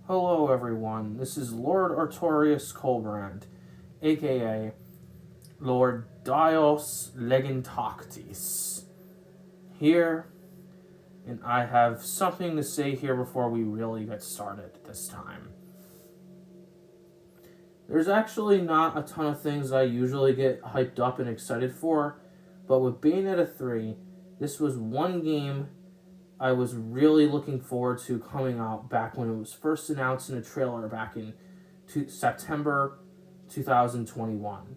Hello everyone, this is Lord Artorius Collbrande, aka Lord Daios Legentachtis, here, and I have something to say here before we really get started this time. There's actually not a ton of things I usually get hyped up and excited for, but with Bayonetta 3, this was one game I was really looking forward to coming out back when it was first announced in a trailer back in September 2021.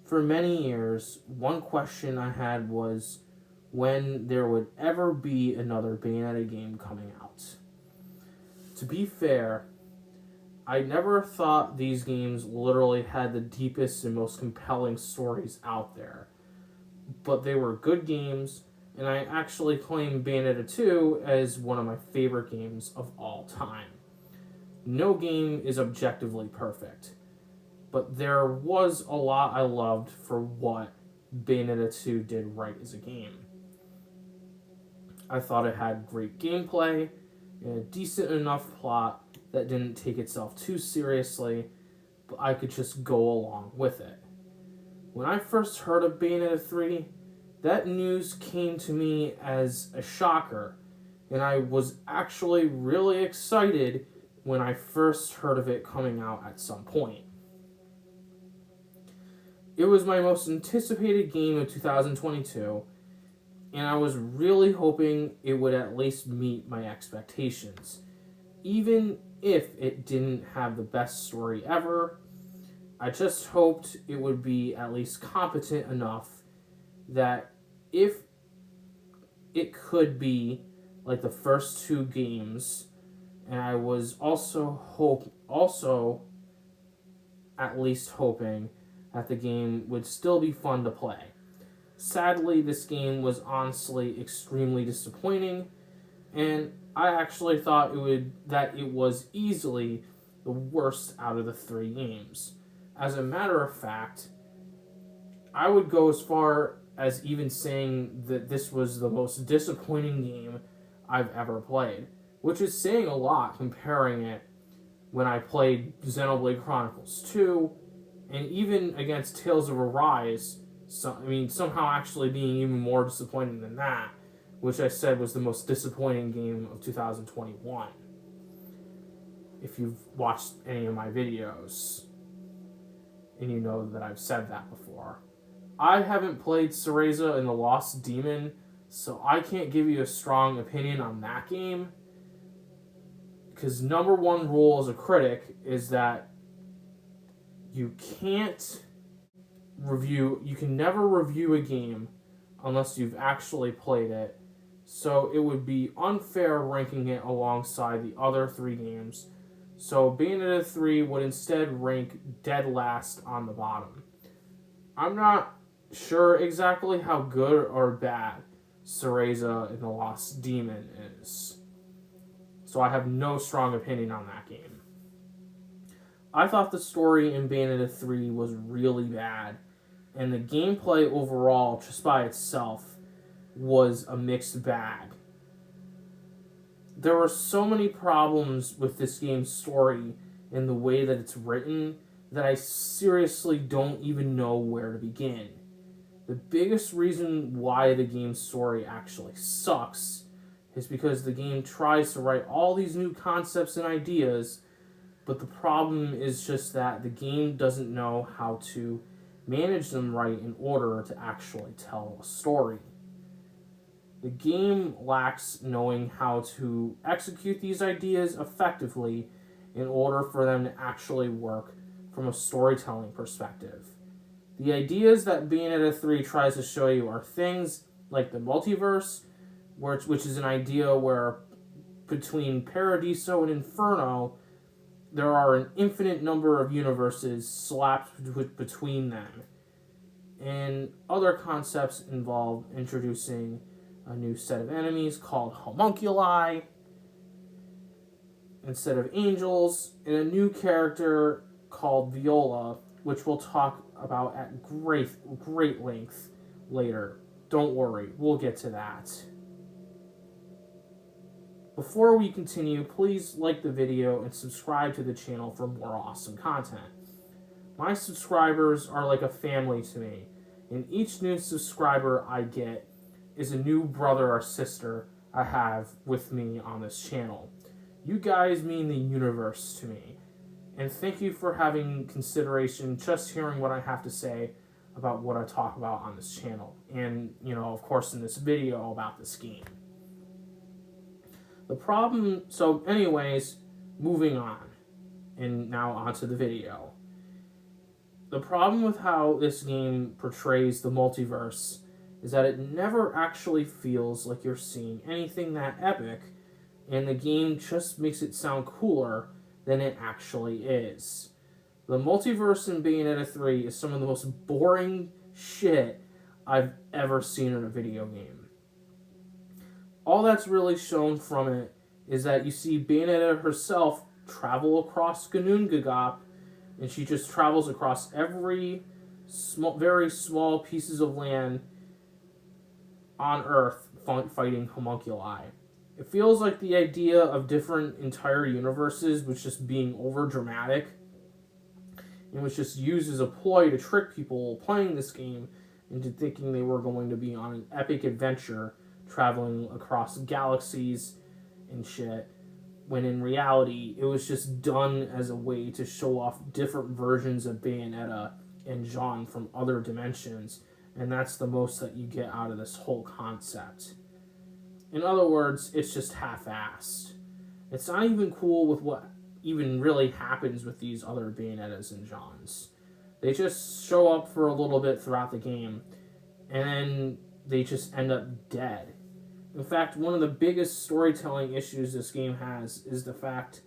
For many years, one question I had was when there would ever be another Bayonetta game coming out. To be fair, I never thought these games literally had the deepest and most compelling stories out there, but they were good games, and I actually claim Bayonetta 2 as one of my favorite games of all time. No game is objectively perfect, but there was a lot I loved for what Bayonetta 2 did right as a game. I thought it had great gameplay and a decent enough plot that didn't take itself too seriously, but I could just go along with it. When I first heard of Bayonetta 3, that news came to me as a shocker, and I was actually really excited when I first heard of it coming out at some point. It was my most anticipated game of 2022, and I was really hoping it would at least meet my expectations. Even if it didn't have the best story ever, I just hoped it would be at least competent enough that if it could be like the first two games, and I was also at least hoping that the game would still be fun to play. Sadly, this game was honestly extremely disappointing, and I actually thought it was easily the worst out of the three games. As a matter of fact, I would go as far as even saying that this was the most disappointing game I've ever played, which is saying a lot comparing it when I played Xenoblade Chronicles 2, and even against Tales of Arise, somehow actually being even more disappointing than that, which I said was the most disappointing game of 2021. If you've watched any of my videos, and you know that I've said that before. I haven't played Cereza and the Lost Demon, so I can't give you a strong opinion on that game, because number one rule as a critic is that you can never review a game unless you've actually played it, so it would be unfair ranking it alongside the other three games, so Bayonetta 3 would instead rank dead last on the bottom. I'm not sure exactly how good or bad Cereza and the Lost Demon is, so I have no strong opinion on that game. I thought the story in Bayonetta 3 was really bad, and the gameplay overall, just by itself, was a mixed bag. There were so many problems with this game's story and the way that it's written that I seriously don't even know where to begin. The biggest reason why the game's story actually sucks is because the game tries to write all these new concepts and ideas, but the problem is just that the game doesn't know how to manage them right in order to actually tell a story. The game lacks knowing how to execute these ideas effectively in order for them to actually work from a storytelling perspective. The ideas that Bayonetta 3 tries to show you are things like the multiverse, which is an idea where between Paradiso and Inferno, there are an infinite number of universes slapped between them. And other concepts involve introducing a new set of enemies called homunculi instead of angels, and a new character called Viola, which we'll talk about at great length later. Don't worry, we'll get to that. Before we continue, please like the video and subscribe to the channel for more awesome content. My subscribers are like a family to me, and each new subscriber I get is a new brother or sister I have with me on this channel. You guys mean the universe to me, and thank you for having consideration just hearing what I have to say about what I talk about on this channel, and, of course, in this video about this game. So anyways, moving on, and now onto the video. The problem with how this game portrays the multiverse is that it never actually feels like you're seeing anything that epic, and the game just makes it sound cooler than it actually is. The multiverse in Bayonetta 3 is some of the most boring shit I've ever seen in a video game. All that's really shown from it is that you see Bayonetta herself travel across Ganungagap, and she just travels across very small pieces of land on Earth fighting homunculi. It feels like the idea of different entire universes was just being over dramatic, and was just used as a ploy to trick people playing this game into thinking they were going to be on an epic adventure traveling across galaxies and shit, when in reality it was just done as a way to show off different versions of Bayonetta and Jean from other dimensions, and that's the most that you get out of this whole concept. In other words, it's just half-assed. It's not even cool with what even really happens with these other Bayonettas and Jeans. They just show up for a little bit throughout the game, and then they just end up dead. In fact, one of the biggest storytelling issues this game has is the fact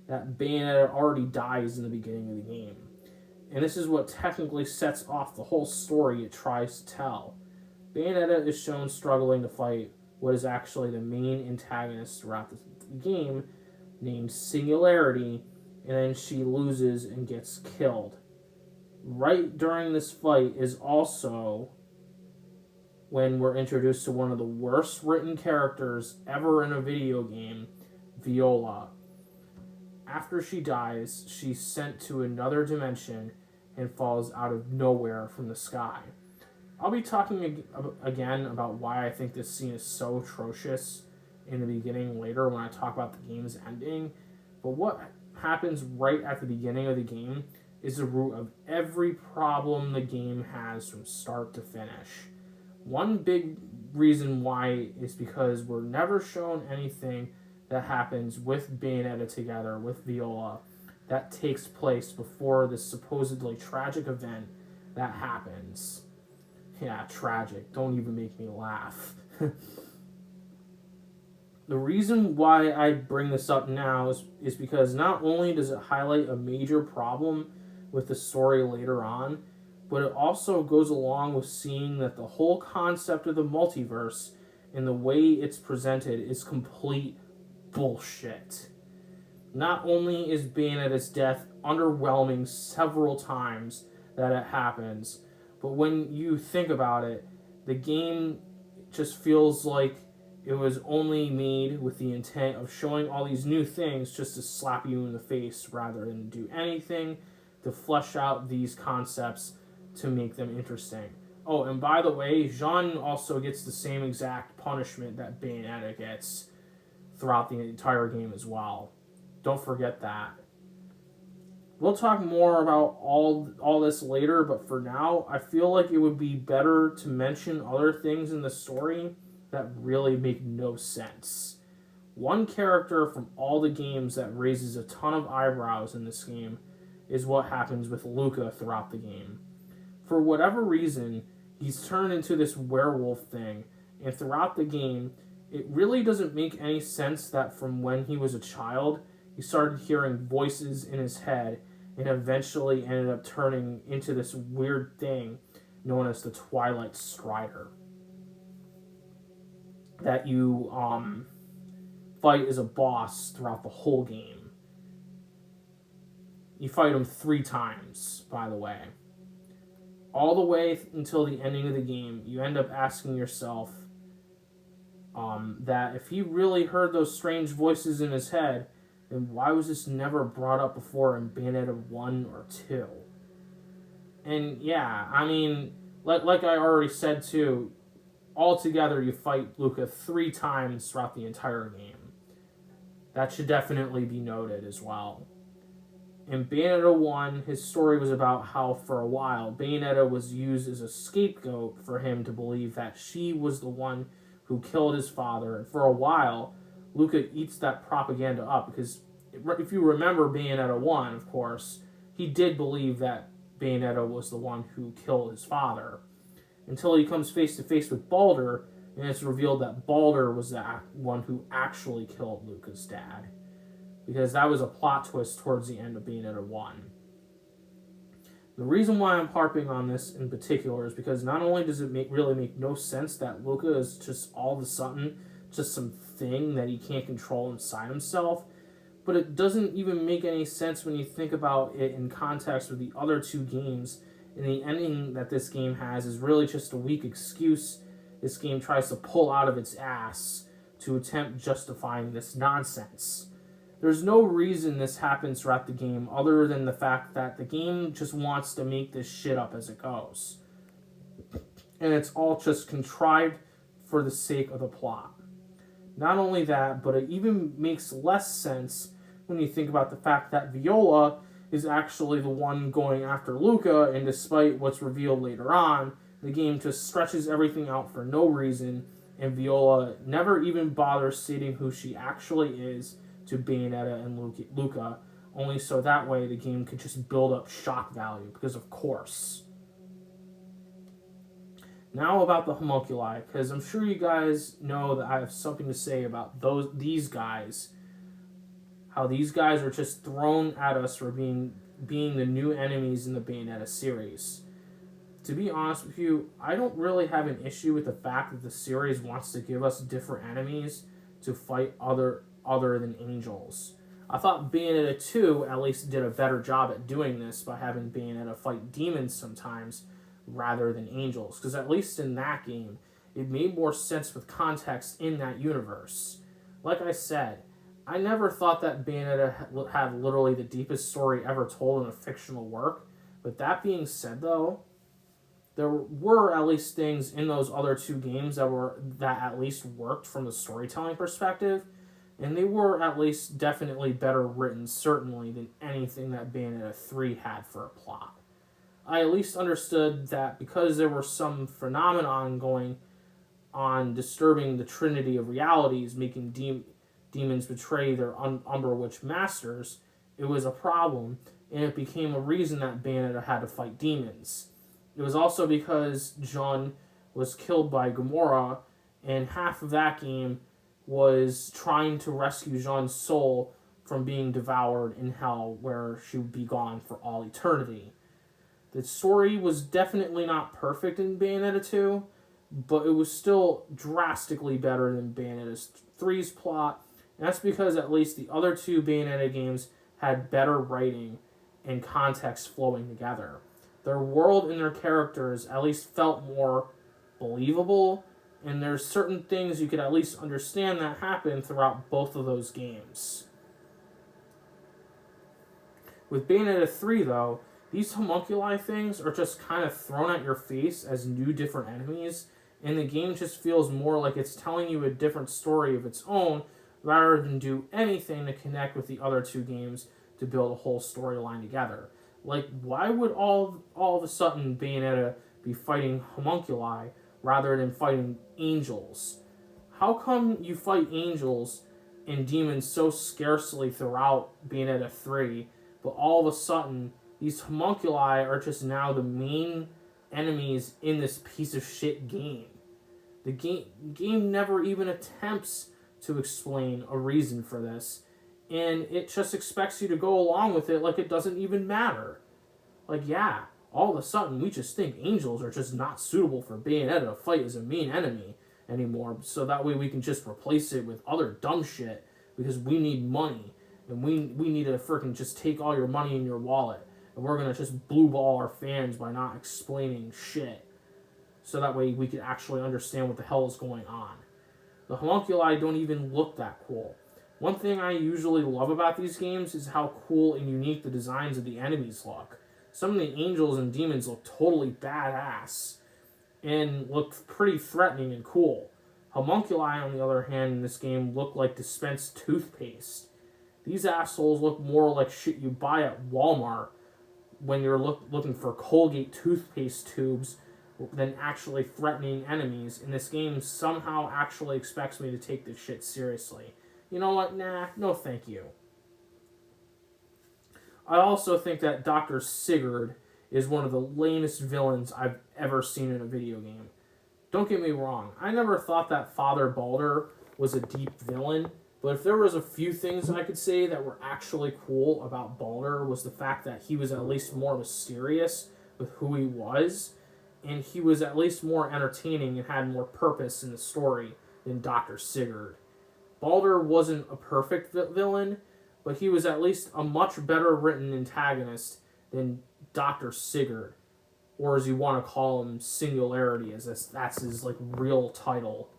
that Bayonetta already dies in the beginning of the game. And this is what technically sets off the whole story it tries to tell. Bayonetta is shown struggling to fight what is actually the main antagonist throughout the game, named Singularity, and then she loses and gets killed. Right during this fight is also when we're introduced to one of the worst written characters ever in a video game, Viola. After she dies, she's sent to another dimension and falls out of nowhere from the sky. I'll be talking again about why I think this scene is so atrocious in the beginning later when I talk about the game's ending, but what happens right at the beginning of the game is the root of every problem the game has from start to finish. One big reason why is because we're never shown anything that happens with Bayonetta together with Viola that takes place before this supposedly tragic event that happens. Yeah, tragic. Don't even make me laugh. The reason why I bring this up now is because not only does it highlight a major problem with the story later on, but it also goes along with seeing that the whole concept of the multiverse and the way it's presented is complete bullshit. Not only is Bayonetta's death underwhelming several times that it happens, but when you think about it, the game just feels like it was only made with the intent of showing all these new things just to slap you in the face rather than do anything to flesh out these concepts to make them interesting. Oh, and by the way, Jean also gets the same exact punishment that Bayonetta gets throughout the entire game as well. Don't forget that. We'll talk more about all this later, but for now, I feel like it would be better to mention other things in the story that really make no sense. One character from all the games that raises a ton of eyebrows in this game is what happens with Luca throughout the game. For whatever reason, he's turned into this werewolf thing, and throughout the game, it really doesn't make any sense that from when he was a child, he started hearing voices in his head and eventually ended up turning into this weird thing known as the Twilight Strider that you fight as a boss throughout the whole game. You fight him 3 times, by the way. All the way until the ending of the game, you end up asking yourself, that if he really heard those strange voices in his head, then why was this never brought up before in Bayonetta 1 or 2? And yeah, I mean, like I already said too, altogether you fight Luca 3 times throughout the entire game. That should definitely be noted as well. In Bayonetta 1, his story was about how, for a while, Bayonetta was used as a scapegoat for him to believe that she was the one who killed his father. And for a while, Luca eats that propaganda up, because if you remember Bayonetta 1, of course, he did believe that Bayonetta was the one who killed his father. Until he comes face to face with Baldur, and it's revealed that Baldur was the one who actually killed Luca's dad. Because that was a plot twist towards the end of Bayonetta 1. The reason why I'm harping on this in particular is because not only does it really make no sense that Luca is just all of a sudden just some thing that he can't control inside himself, but it doesn't even make any sense when you think about it in context with the other 2 games, and the ending that this game has is really just a weak excuse this game tries to pull out of its ass to attempt justifying this nonsense. There's no reason this happens throughout the game other than the fact that the game just wants to make this shit up as it goes. And it's all just contrived for the sake of the plot. Not only that, but it even makes less sense when you think about the fact that Viola is actually the one going after Luca, and despite what's revealed later on, the game just stretches everything out for no reason, and Viola never even bothers stating who she actually is to Bayonetta and Luca, only so that way the game could just build up shock value, because of course. Now about the homunculi, because I'm sure you guys know that I have something to say about these guys. How these guys are just thrown at us for being the new enemies in the Bayonetta series. To be honest with you, I don't really have an issue with the fact that the series wants to give us different enemies to fight other than angels. I thought Bayonetta 2 at least did a better job at doing this by having Bayonetta fight demons sometimes rather than angels, because at least in that game, it made more sense with context in that universe. Like I said, I never thought that Bayonetta had literally the deepest story ever told in a fictional work, but that being said though, there were at least things in those other 2 games that at least worked from a storytelling perspective, and they were at least definitely better written, certainly, than anything that Bayonetta 3 had for a plot. I at least understood that because there were some phenomenon going on disturbing the trinity of realities, making demons betray their Umbra Witch masters, it was a problem, and it became a reason that Bayonetta had to fight demons. It was also because Jeanne was killed by Gamora, and half of that game was trying to rescue Jeanne's soul from being devoured in hell, where she would be gone for all eternity. The story was definitely not perfect in Bayonetta 2, but it was still drastically better than Bayonetta 3's plot, and that's because at least the other 2 Bayonetta games had better writing and context flowing together. Their world and their characters at least felt more believable, and there's certain things you could at least understand that happened throughout both of those games. With Bayonetta 3, though, these homunculi things are just kind of thrown at your face as new different enemies, and the game just feels more like it's telling you a different story of its own rather than do anything to connect with the other 2 games to build a whole storyline together. Like, why would all of a sudden Bayonetta be fighting homunculi rather than fighting angels? How come you fight angels and demons so scarcely throughout Bayonetta 3, but all of a sudden these homunculi are just now the main enemies in this piece of shit game? The game never even attempts to explain a reason for this, and it just expects you to go along with it like it doesn't even matter. Like, yeah, all of a sudden we just think angels are just not suitable for Bayonetta to fight as a main enemy anymore, so that way we can just replace it with other dumb shit because we need money, and we need to freaking just take all your money in your wallet, and we're gonna just blue ball our fans by not explaining shit, so that way we can actually understand what the hell is going on. The homunculi don't even look that cool. One thing I usually love about these games is how cool and unique the designs of the enemies look. Some of the angels and demons look totally badass and look pretty threatening and cool. Homunculi, on the other hand, in this game look like dispensed toothpaste. These assholes look more like shit you buy at Walmart when you're looking for Colgate toothpaste tubes than actually threatening enemies. And this game somehow actually expects me to take this shit seriously. You know what? Nah, no thank you. I also think that Dr. Sigurd is one of the lamest villains I've ever seen in a video game. Don't get me wrong, I never thought that Father Balder was a deep villain, but if there was a few things I could say that were actually cool about Balder was the fact that he was at least more mysterious with who he was, and he was at least more entertaining and had more purpose in the story than Dr. Sigurd. Balder wasn't a perfect villain, but he was at least a much better written antagonist than Dr. Sigurd, or as you want to call him, Singularity, as that's his like real title.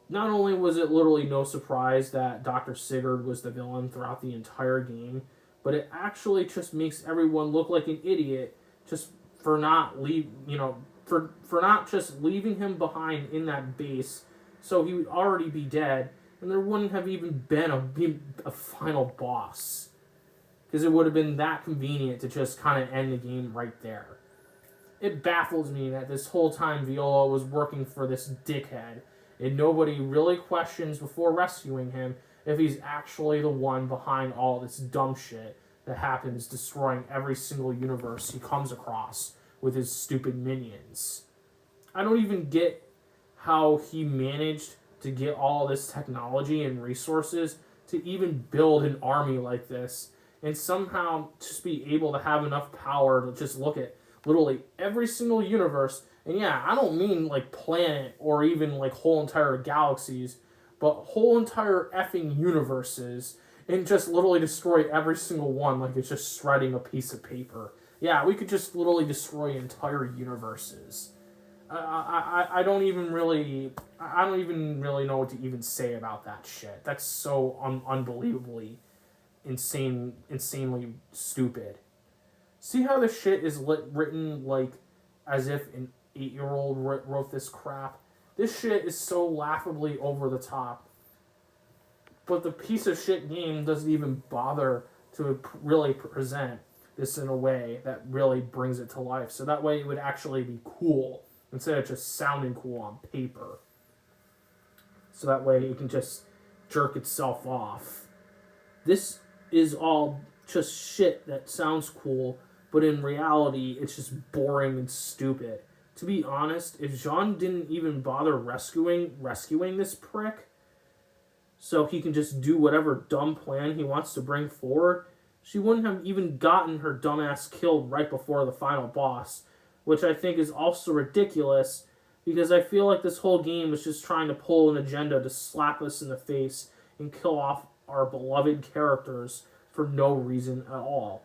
Not only was it literally no surprise that Dr. Sigurd was the villain throughout the entire game, but it actually just makes everyone look like an idiot just for not for not just leaving him behind in that base, so he would already be dead, and there wouldn't have even been a final boss, because it would have been that convenient to just kind of end the game right there. It baffles me that this whole time Viola was working for this dickhead, and nobody really questions before rescuing him if he's actually the one behind all this dumb shit that happens, destroying every single universe he comes across with his stupid minions. I don't even get how he managed to get all this technology and resources to even build an army like this, and somehow just be able to have enough power to just look at literally every single universe. And yeah, I don't mean like planet or even like whole entire galaxies, but whole entire effing universes, and just literally destroy every single one like it's just shredding a piece of paper. Yeah, we could just literally destroy entire universes. I don't even really know what to even say about that shit. That's so unbelievably insanely stupid. See how this shit is written like as if an 8-year-old wrote this crap? This shit is so laughably over the top. But the piece of shit game doesn't even bother to really present this in a way that really brings it to life. So that way it would actually be cool instead of just sounding cool on paper. So that way it can just jerk itself off. This is all just shit that sounds cool, but in reality, it's just boring and stupid. To be honest, if Jean didn't even bother rescuing this prick, so he can just do whatever dumb plan he wants to bring forward, she wouldn't have even gotten her dumbass killed right before the final boss, which I think is also ridiculous, because I feel like this whole game is just trying to pull an agenda to slap us in the face and kill off our beloved characters for no reason at all.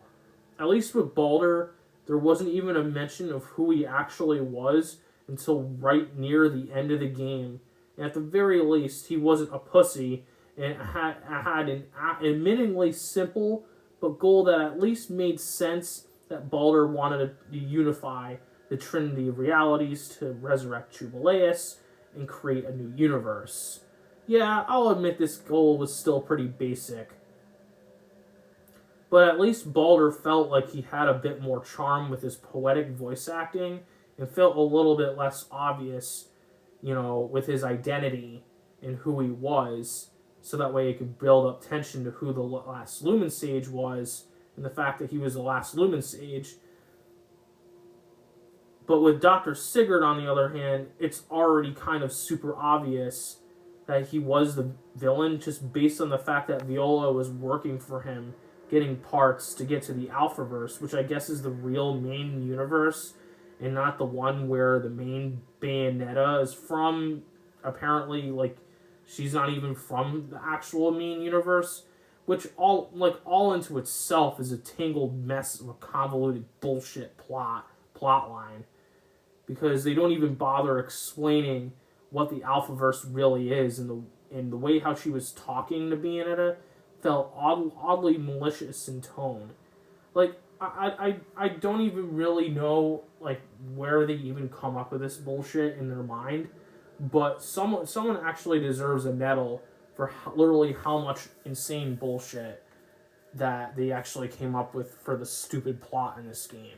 At least with Balder, there wasn't even a mention of who he actually was until right near the end of the game. And at the very least, he wasn't a pussy and had an admittingly simple but goal that at least made sense, that Balder wanted to unify the Trinity of Realities to resurrect Jubileus and create a new universe. Yeah, I'll admit this goal was still pretty basic, but at least Balder felt like he had a bit more charm with his poetic voice acting and felt a little bit less obvious, with his identity and who he was, so that way it could build up tension to who the last Lumen Sage was and the fact that he was the last Lumen Sage. But with Dr. Sigurd, on the other hand, it's already kind of super obvious that he was the villain, just based on the fact that Viola was working for him, getting parts to get to the Alphaverse, which I guess is the real main universe, and not the one where the main Bayonetta is from. Apparently, she's not even from the actual main universe, which all into itself is a tangled mess of a convoluted bullshit plot line, because they don't even bother explaining what the Alphaverse really is, and the way how she was talking to Bayonetta felt oddly malicious in tone. Like, I don't even really know, like, where they even come up with this bullshit in their mind, but someone actually deserves a medal for literally how much insane bullshit that they actually came up with for the stupid plot in this game.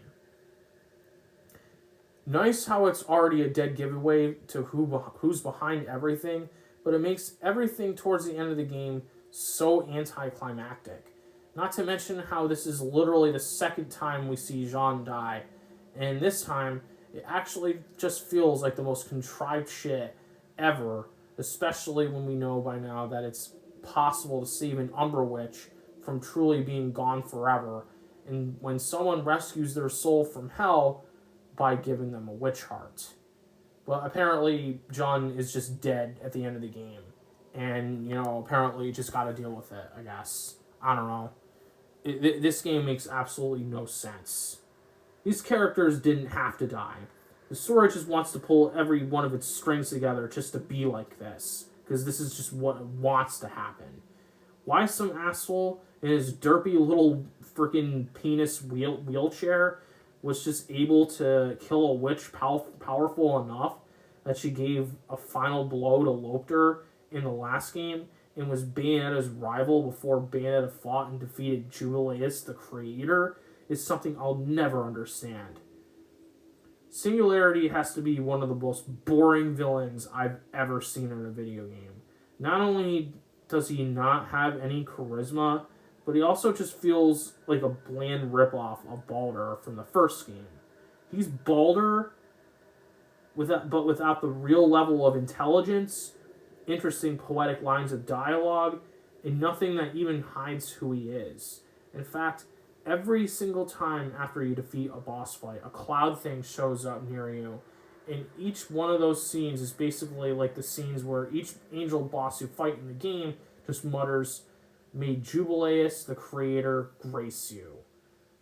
Nice how it's already a dead giveaway to who's behind everything, but it makes everything towards the end of the game so anticlimactic. Not to mention how this is literally the second time we see Jean die, and this time it actually just feels like the most contrived shit ever, especially when we know by now that it's possible to save an Umbra Witch from truly being gone forever, and when someone rescues their soul from hell by giving them a witch heart. Well, apparently John is just dead at the end of the game, and, apparently you just gotta deal with it, I guess. I don't know. This game makes absolutely no sense. These characters didn't have to die. The story just wants to pull every one of its strings together just to be like this, because this is just what wants to happen. Why some asshole in his derpy little freaking penis wheelchair was just able to kill a witch powerful enough that she gave a final blow to Lopter in the last game, and was Bayonetta's rival before Bayonetta fought and defeated Jubileus, the creator, is something I'll never understand. Singularity has to be one of the most boring villains I've ever seen in a video game. Not only does he not have any charisma, but he also just feels like a bland ripoff of Baldur from the first game. He's Baldur, but without the real level of intelligence, interesting poetic lines of dialogue, and nothing that even hides who he is. In fact, every single time after you defeat a boss fight, a cloud thing shows up near you, and each one of those scenes is basically like the scenes where each angel boss you fight in the game just mutters, "May Jubileus, the creator, grace you."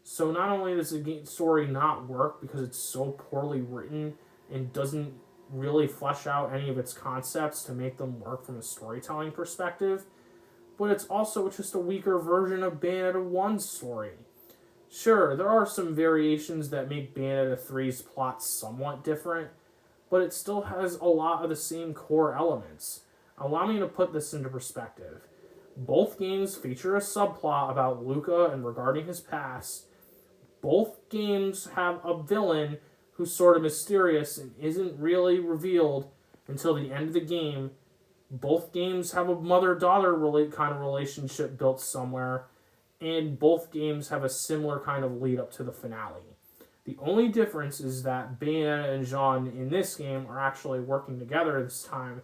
So not only does the story not work because it's so poorly written and doesn't really flesh out any of its concepts to make them work from a storytelling perspective, but it's also just a weaker version of Bayonetta 1's story. Sure, there are some variations that make Bayonetta 3's plot somewhat different, but it still has a lot of the same core elements. Allow me to put this into perspective. Both games feature a subplot about Luca and regarding his past. Both games have a villain who's sort of mysterious and isn't really revealed until the end of the game. Both games have a mother-daughter kind of relationship built somewhere, and both games have a similar kind of lead up to the finale. The only difference is that Bayonetta and Jean in this game are actually working together this time,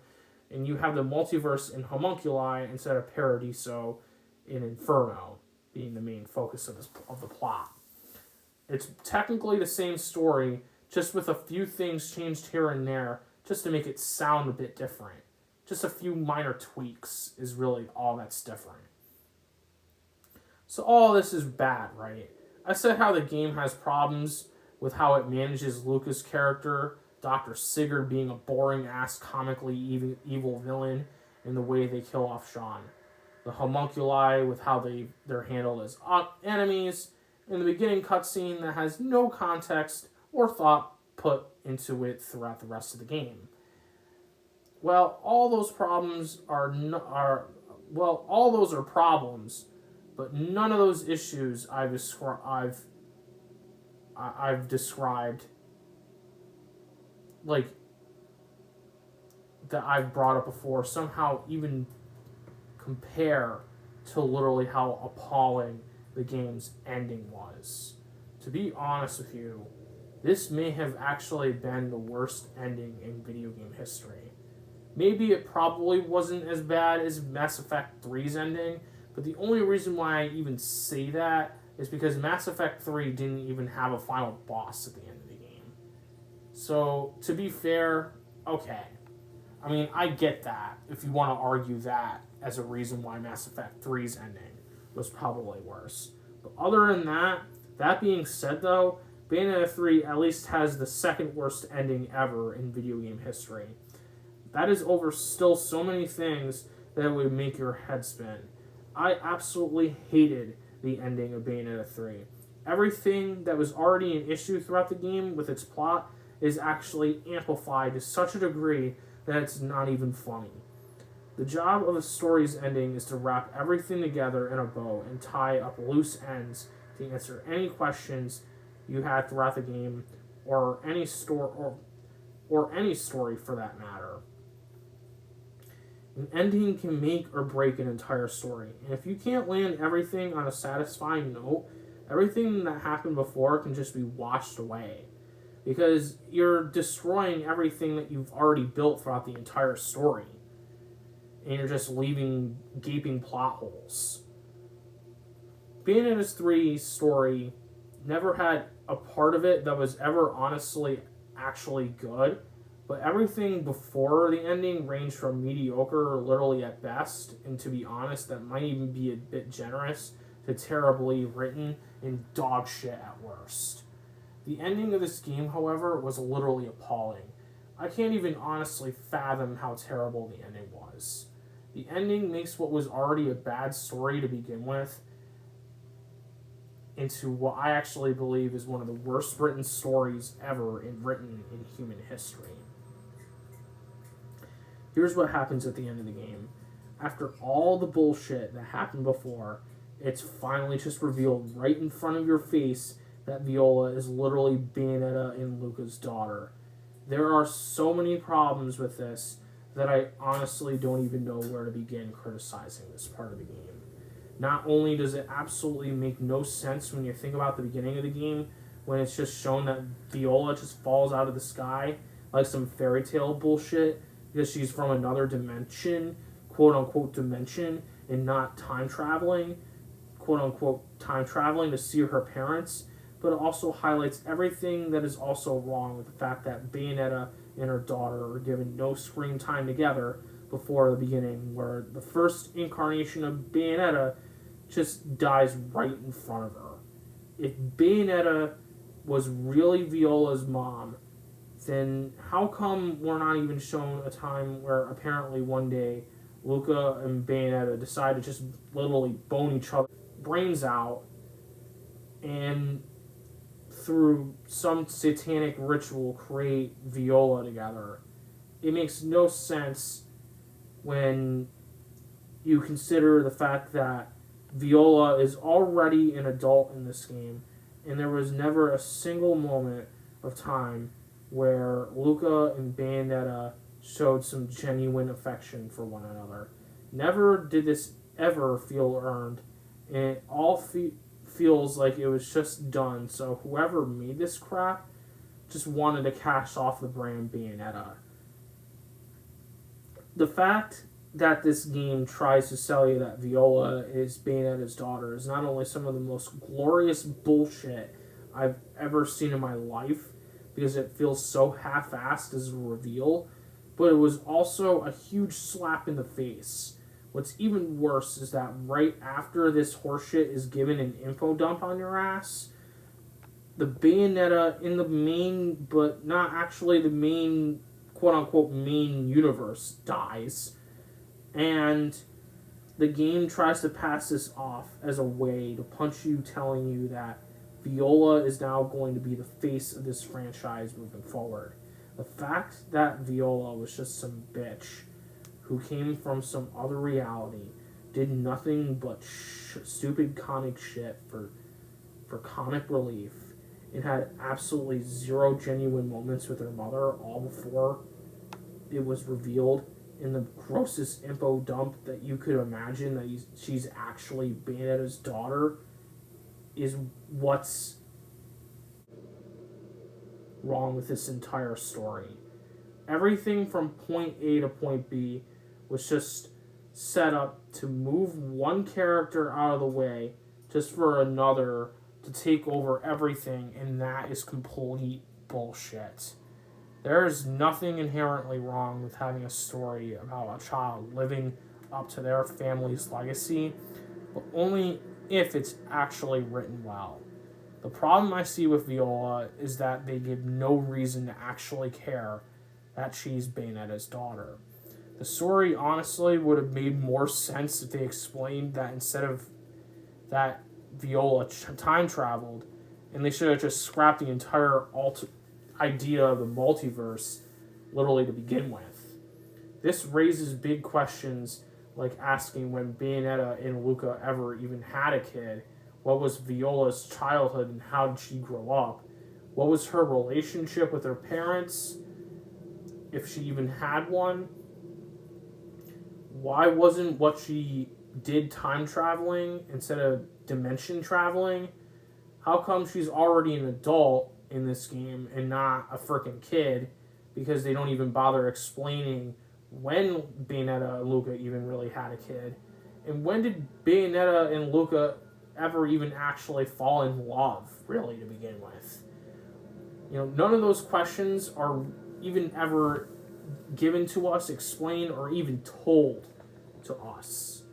and you have the multiverse in Homunculi instead of Paradiso in Inferno being the main focus of the plot. It's technically the same story, just with a few things changed here and there, just to make it sound a bit different. Just a few minor tweaks is really all that's different. So all this is bad, right? I said how the game has problems with how it manages Luca's character, Dr. Sigurd being a boring-ass, comically evil villain, and the way they kill off Sean. The homunculi with how they're handled as enemies, and the beginning cutscene that has no context or thought put into it throughout the rest of the game. Well, all those problems are problems, but none of those issues I've described, like that I've brought up before, somehow even compare to literally how appalling the game's ending was. To be honest with you, this may have actually been the worst ending in video game history. Maybe it probably wasn't as bad as Mass Effect 3's ending, but the only reason why I even say that is because Mass Effect 3 didn't even have a final boss at the end of the game. So, to be fair, okay. I mean, I get that, if you want to argue that as a reason why Mass Effect 3's ending was probably worse. But other than that being said though, Bayonetta 3 at least has the second worst ending ever in video game history. That is over still so many things that would make your head spin. I absolutely hated the ending of Bayonetta 3. Everything that was already an issue throughout the game with its plot is actually amplified to such a degree that it's not even funny. The job of a story's ending is to wrap everything together in a bow and tie up loose ends to answer any questions you had throughout the game or any any story for that matter. An ending can make or break an entire story, and if you can't land everything on a satisfying note, everything that happened before can just be washed away. Because you're destroying everything that you've already built throughout the entire story. And you're just leaving gaping plot holes. Bayonetta 3's story never had a part of it that was ever honestly actually good, but everything before the ending ranged from mediocre, literally at best, and to be honest, that might even be a bit generous, to terribly written and dog shit at worst. The ending of this game, however, was literally appalling. I can't even honestly fathom how terrible the ending was. The ending makes what was already a bad story to begin with into what I actually believe is one of the worst written stories ever written in human history. Here's what happens at the end of the game. After all the bullshit that happened before, it's finally just revealed right in front of your face that Viola is literally Bayonetta and Luca's daughter. There are so many problems with this that I honestly don't even know where to begin criticizing this part of the game. Not only does it absolutely make no sense when you think about the beginning of the game, when it's just shown that Viola just falls out of the sky like some fairy tale bullshit because she's from another dimension, quote unquote dimension, and not time traveling, quote unquote time traveling to see her parents, but it also highlights everything that is also wrong with the fact that Bayonetta and her daughter are given no screen time together before the beginning, where the first incarnation of Bayonetta just dies right in front of her. If Bayonetta was really Viola's mom, then how come we're not even shown a time where apparently one day Luca and Bayonetta decide to just literally bone each other brains out, and through some satanic ritual create Viola together? It makes no sense when you consider the fact that Viola is already an adult in this game, and there was never a single moment of time where Luca and Bayonetta showed some genuine affection for one another. Never did this ever feel earned, and it all feels like it was just done, so whoever made this crap just wanted to cash off the brand Bayonetta. The fact that this game tries to sell you that Viola is Bayonetta's daughter is not only some of the most glorious bullshit I've ever seen in my life, because it feels so half-assed as a reveal, but it was also a huge slap in the face. What's even worse is that right after this horseshit is given an info dump on your ass, the Bayonetta in the main, but not actually the main, quote-unquote main universe, dies. And the game tries to pass this off as a way to punch you, telling you that Viola is now going to be the face of this franchise moving forward. The fact that Viola was just some bitch who came from some other reality, did nothing but stupid comic shit for comic relief, and had absolutely zero genuine moments with her mother, all before it was revealed in the grossest info dump that you could imagine that she's actually Bayonetta's daughter, is what's wrong with this entire story. Everything from point A to point B was just set up to move one character out of the way just for another to take over everything, and that is complete bullshit. There is nothing inherently wrong with having a story about a child living up to their family's legacy, but only if it's actually written well. The problem I see with Viola is that they give no reason to actually care that she's Bayonetta's daughter. The story honestly would have made more sense if they explained that instead of that Viola time traveled, and they should have just scrapped the entire idea of the multiverse literally to begin with. This raises big questions like asking when Bayonetta and Luca ever even had a kid, what was Viola's childhood and how did she grow up, what was her relationship with her parents, if she even had one, why wasn't what she did time traveling instead of dimension traveling, how come she's already an adult in this game and not a freaking kid, because they don't even bother explaining when Bayonetta and Luca even really had a kid, and when did Bayonetta and Luca ever even actually fall in love, really, to begin with. None of those questions are even ever given to us, explained, or even told to us.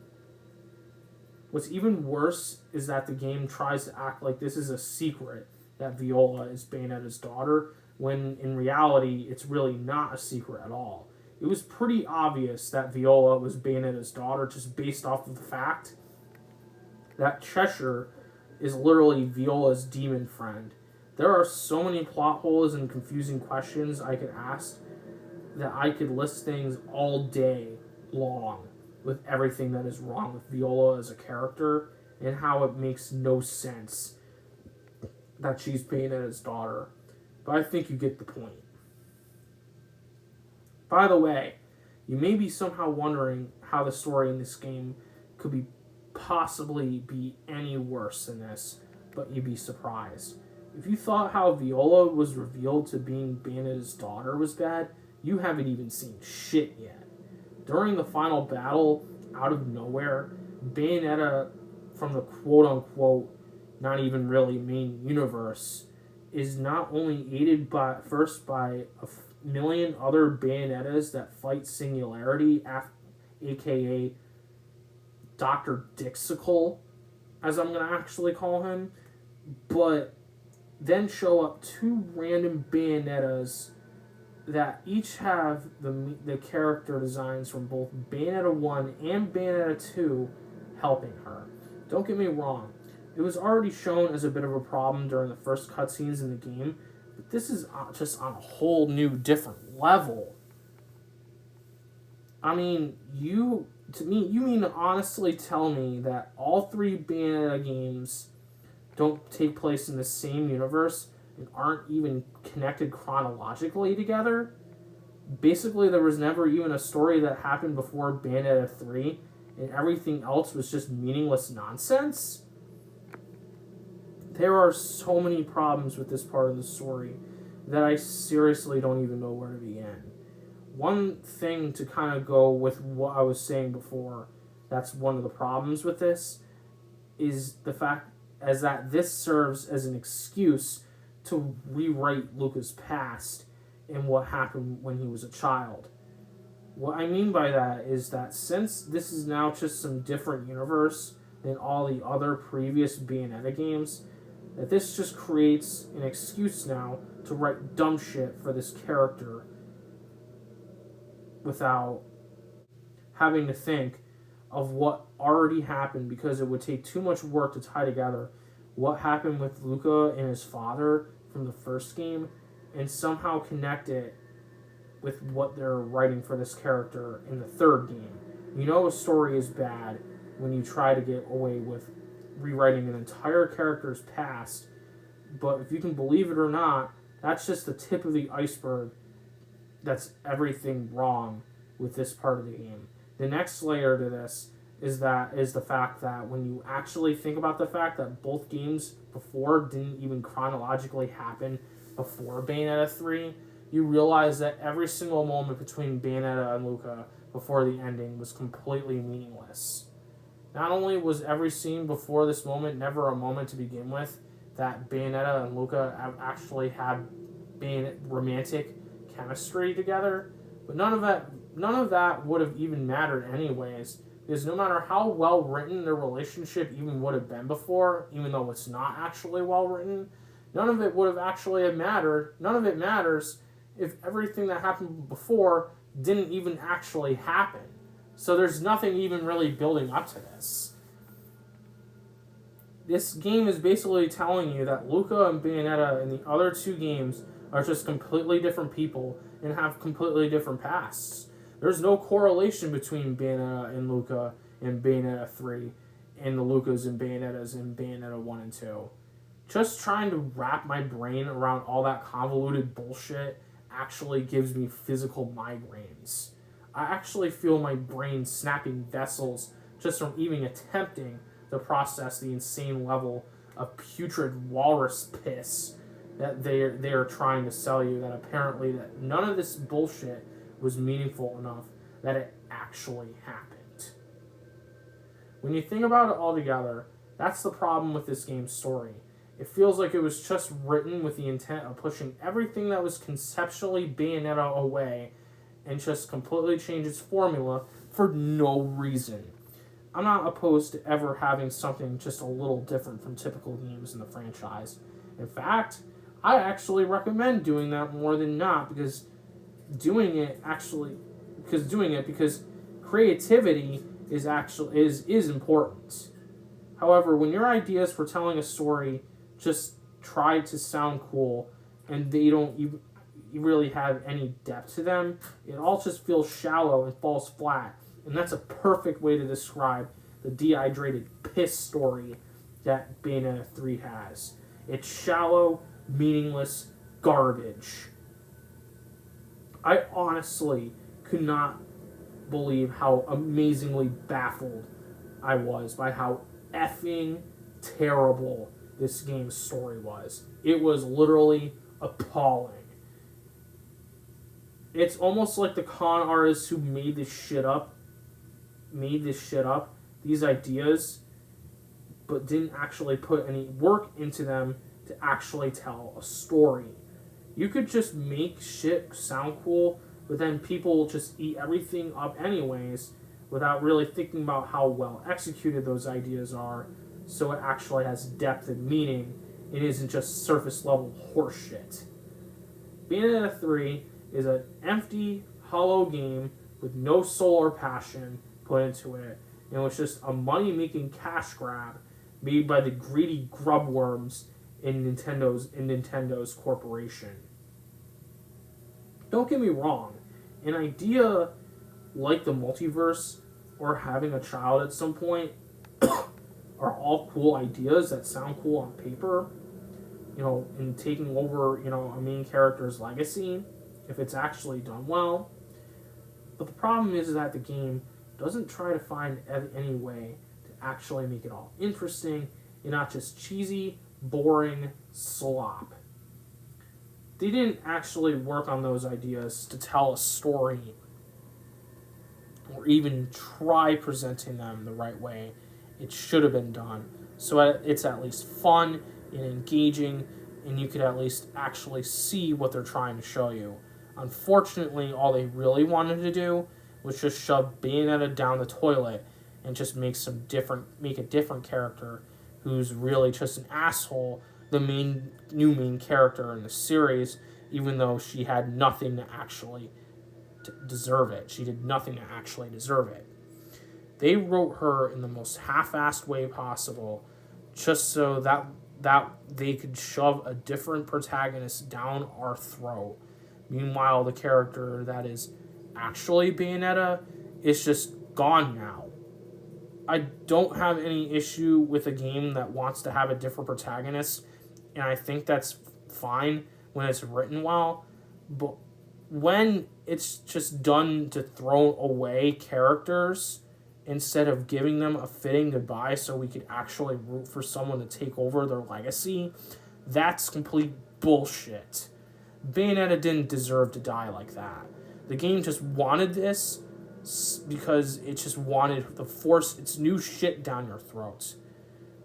What's even worse is that the game tries to act like this is a secret that Viola is Bayonetta's daughter, when in reality it's really not a secret at all. It was pretty obvious that Viola was Bayonetta's daughter just based off of the fact that Cheshire is literally Viola's demon friend. There are so many plot holes and confusing questions I could ask that I could list things all day long with everything that is wrong with Viola as a character and how it makes no sense that she's Bayonetta's daughter. But I think you get the point. By the way, you may be somehow wondering how the story in this game could possibly be any worse than this, but you'd be surprised. If you thought how Viola was revealed to being Bayonetta's daughter was bad, you haven't even seen shit yet. During the final battle, out of nowhere, Bayonetta from the quote-unquote not even really main universe is not only aided by a million other Bayonettas that fight Singularity, aka Dr. Dixicle, as I'm going to actually call him, but then show up two random Bayonettas that each have the character designs from both Bayonetta 1 and Bayonetta 2 helping her. Don't get me wrong, it was already shown as a bit of a problem during the first cutscenes in the game, but this is just on a whole new different level. I mean, you mean to honestly tell me that all three Bayonetta games don't take place in the same universe and aren't even connected chronologically together? Basically, there was never even a story that happened before Bayonetta 3, and everything else was just meaningless nonsense? There are so many problems with this part of the story that I seriously don't even know where to begin. One thing to kind of go with what I was saying before, that's one of the problems with this, is the fact as that this serves as an excuse to rewrite Luca's past and what happened when he was a child. What I mean by that is that since this is now just some different universe than all the other previous Bayonetta games, that this just creates an excuse now to write dumb shit for this character without having to think of what already happened, because it would take too much work to tie together what happened with Luca and his father from the first game and somehow connect it with what they're writing for this character in the third game. You know a story is bad when you try to get away with rewriting an entire character's past, but if you can believe it or not, that's just the tip of the iceberg. That's everything wrong with this part of the game. The next layer to this is the fact that when you actually think about the fact that both games before didn't even chronologically happen before Bayonetta 3, you realize that every single moment between Bayonetta and Luca before the ending was completely meaningless. Not only was every scene before this moment never a moment to begin with, that Bayonetta and Luca actually had romantic chemistry together, but none of that would have even mattered anyways, because no matter how well written their relationship even would have been before, even though it's not actually well written, none of it would have actually mattered. None of it matters, if everything that happened before didn't even actually happen? So there's nothing even really building up to this. This game is basically telling you that Luca and Bayonetta in the other two games are just completely different people and have completely different pasts. There's no correlation between Bayonetta and Luca in Bayonetta 3 and the Lucas and Bayonettas in Bayonetta 1 and 2. Just trying to wrap my brain around all that convoluted bullshit actually gives me physical migraines. I actually feel my brain snapping vessels just from even attempting to process the insane level of putrid walrus piss that they are trying to sell you, that apparently that none of this bullshit was meaningful enough that it actually happened. When you think about it all together, that's the problem with this game's story. It feels like it was just written with the intent of pushing everything that was conceptually Bayonetta away and just completely change its formula for no reason. I'm not opposed to ever having something just a little different from typical games in the franchise. In fact, I actually recommend doing that more than not, because creativity is important. However, when your ideas for telling a story just try to sound cool and they don't you really have any depth to them, it all just feels shallow and falls flat. And that's a perfect way to describe the dehydrated piss story that Bayonetta 3 has. It's shallow, meaningless garbage. I honestly could not believe how amazingly baffled I was by how effing terrible this game's story was. It was literally appalling. It's almost like the con artists who made this shit up, these ideas, but didn't actually put any work into them to actually tell a story. You could just make shit sound cool, but then people just eat everything up anyways without really thinking about how well executed those ideas are, so it actually has depth and meaning. It isn't just surface level horseshit. Bayonetta 3 is an empty, hollow game with no soul or passion put into it, and it was just a money-making cash grab made by the greedy grubworms in Nintendo's corporation. Don't get me wrong, an idea like the multiverse or having a child at some point are all cool ideas that sound cool on paper, in taking over, a main character's legacy, if it's actually done well. But the problem is that the game doesn't try to find any way to actually make it all interesting and not just cheesy, boring slop. They didn't actually work on those ideas to tell a story or even try presenting them the right way it should have been done. So it's at least fun and engaging, and you could at least actually see what they're trying to show you. Unfortunately, all they really wanted to do was just shove Bayonetta down the toilet and just make a different character who's really just an asshole, the new main character in the series, even though she had nothing to actually deserve it. She did nothing to actually deserve it. They wrote her in the most half-assed way possible, just so that they could shove a different protagonist down our throat. Meanwhile, the character that is actually Bayonetta is just gone now. I don't have any issue with a game that wants to have a different protagonist, and I think that's fine when it's written well, but when it's just done to throw away characters instead of giving them a fitting goodbye so we could actually root for someone to take over their legacy, that's complete bullshit. Bayonetta didn't deserve to die like that. The game just wanted this because it just wanted to force its new shit down your throats.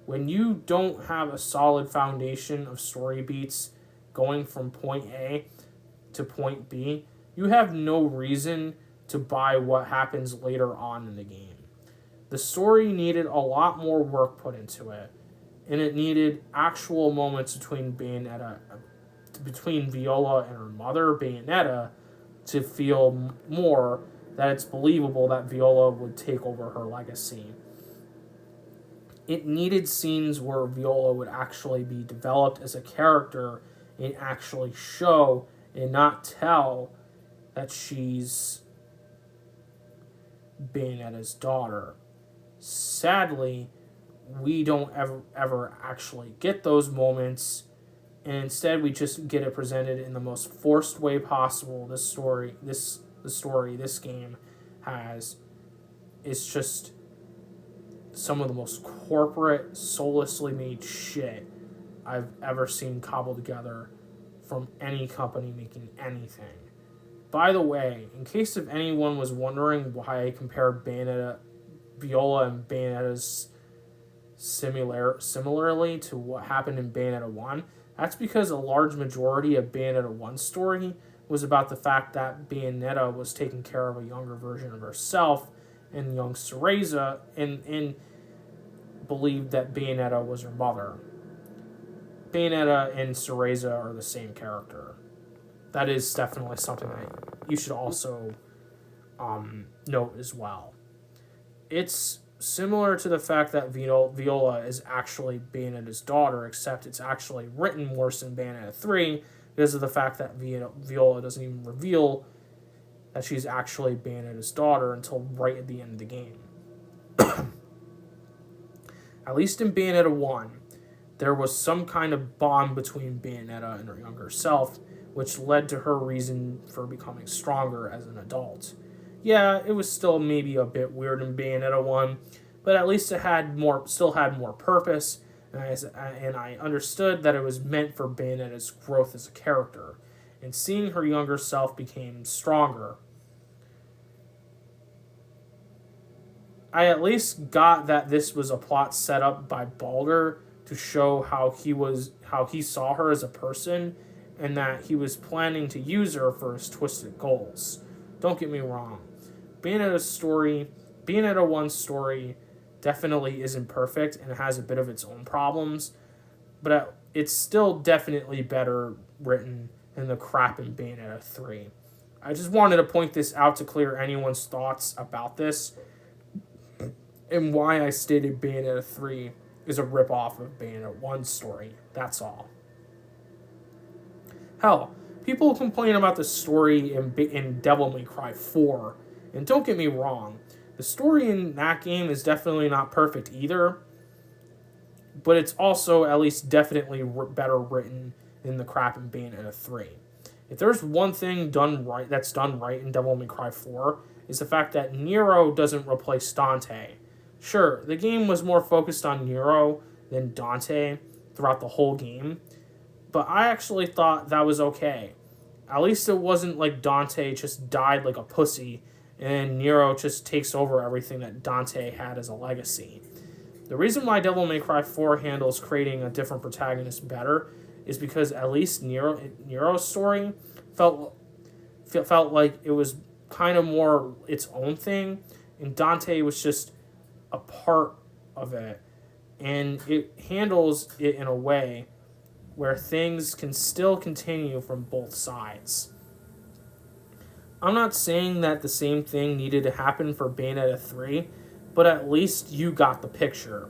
When you don't have a solid foundation of story beats going from point A to point B, you have no reason to buy what happens later on in the game. The story needed a lot more work put into it, and it needed actual moments between Bayonetta between Viola and her mother, Bayonetta, to feel more that it's believable that Viola would take over her legacy. It needed scenes where Viola would actually be developed as a character and actually show and not tell that she's Bayonetta's daughter. Sadly, we don't ever actually get those moments, and instead we just get it presented in the most forced way possible. This game has is just some of the most corporate, soullessly made shit I've ever seen cobbled together from any company making anything. By the way, in case if anyone was wondering why I compared Viola and Bayonetta's similarly to what happened in Bayonetta 1, that's because a large majority of Bayonetta 1's story was about the fact that Bayonetta was taking care of a younger version of herself, and young Cereza, and believed that Bayonetta was her mother. Bayonetta and Cereza are the same character. That is definitely something that you should also note as well. It's similar to the fact that Viola is actually Bayonetta's daughter, except it's actually written worse in Bayonetta 3 because of the fact that Viola doesn't even reveal that she's actually Bayonetta's daughter until right at the end of the game. At least in Bayonetta 1, there was some kind of bond between Bayonetta and her younger self, which led to her reason for becoming stronger as an adult. Yeah, it was still maybe a bit weird in Bayonetta 1, but at least it still had more purpose, and I understood that it was meant for Bayonetta's growth as a character, and seeing her younger self became stronger. I at least got that this was a plot set up by Baldur to show how he saw her as a person, and that he was planning to use her for his twisted goals. Don't get me wrong. Bayonetta 1's story definitely isn't perfect and has a bit of its own problems, but it's still definitely better written than the crap in Bayonetta 3. I just wanted to point this out to clear anyone's thoughts about this, and why I stated Bayonetta 3 is a ripoff of Bayonetta 1's story. That's all. Hell, people complain about the story in Devil May Cry 4, and don't get me wrong, the story in that game is definitely not perfect either, but it's also at least definitely better written than the crap in Bayonetta 3. If there's one thing that's done right in Devil May Cry 4, is the fact that Nero doesn't replace Dante. Sure, the game was more focused on Nero than Dante throughout the whole game, but I actually thought that was okay. At least it wasn't like Dante just died like a pussy and Nero just takes over everything that Dante had as a legacy. The reason why Devil May Cry 4 handles creating a different protagonist better is because at least Nero's story felt like it was kind of more its own thing, and Dante was just a part of it, and it handles it in a way where things can still continue from both sides. I'm not saying that the same thing needed to happen for Bayonetta 3, but at least you got the picture.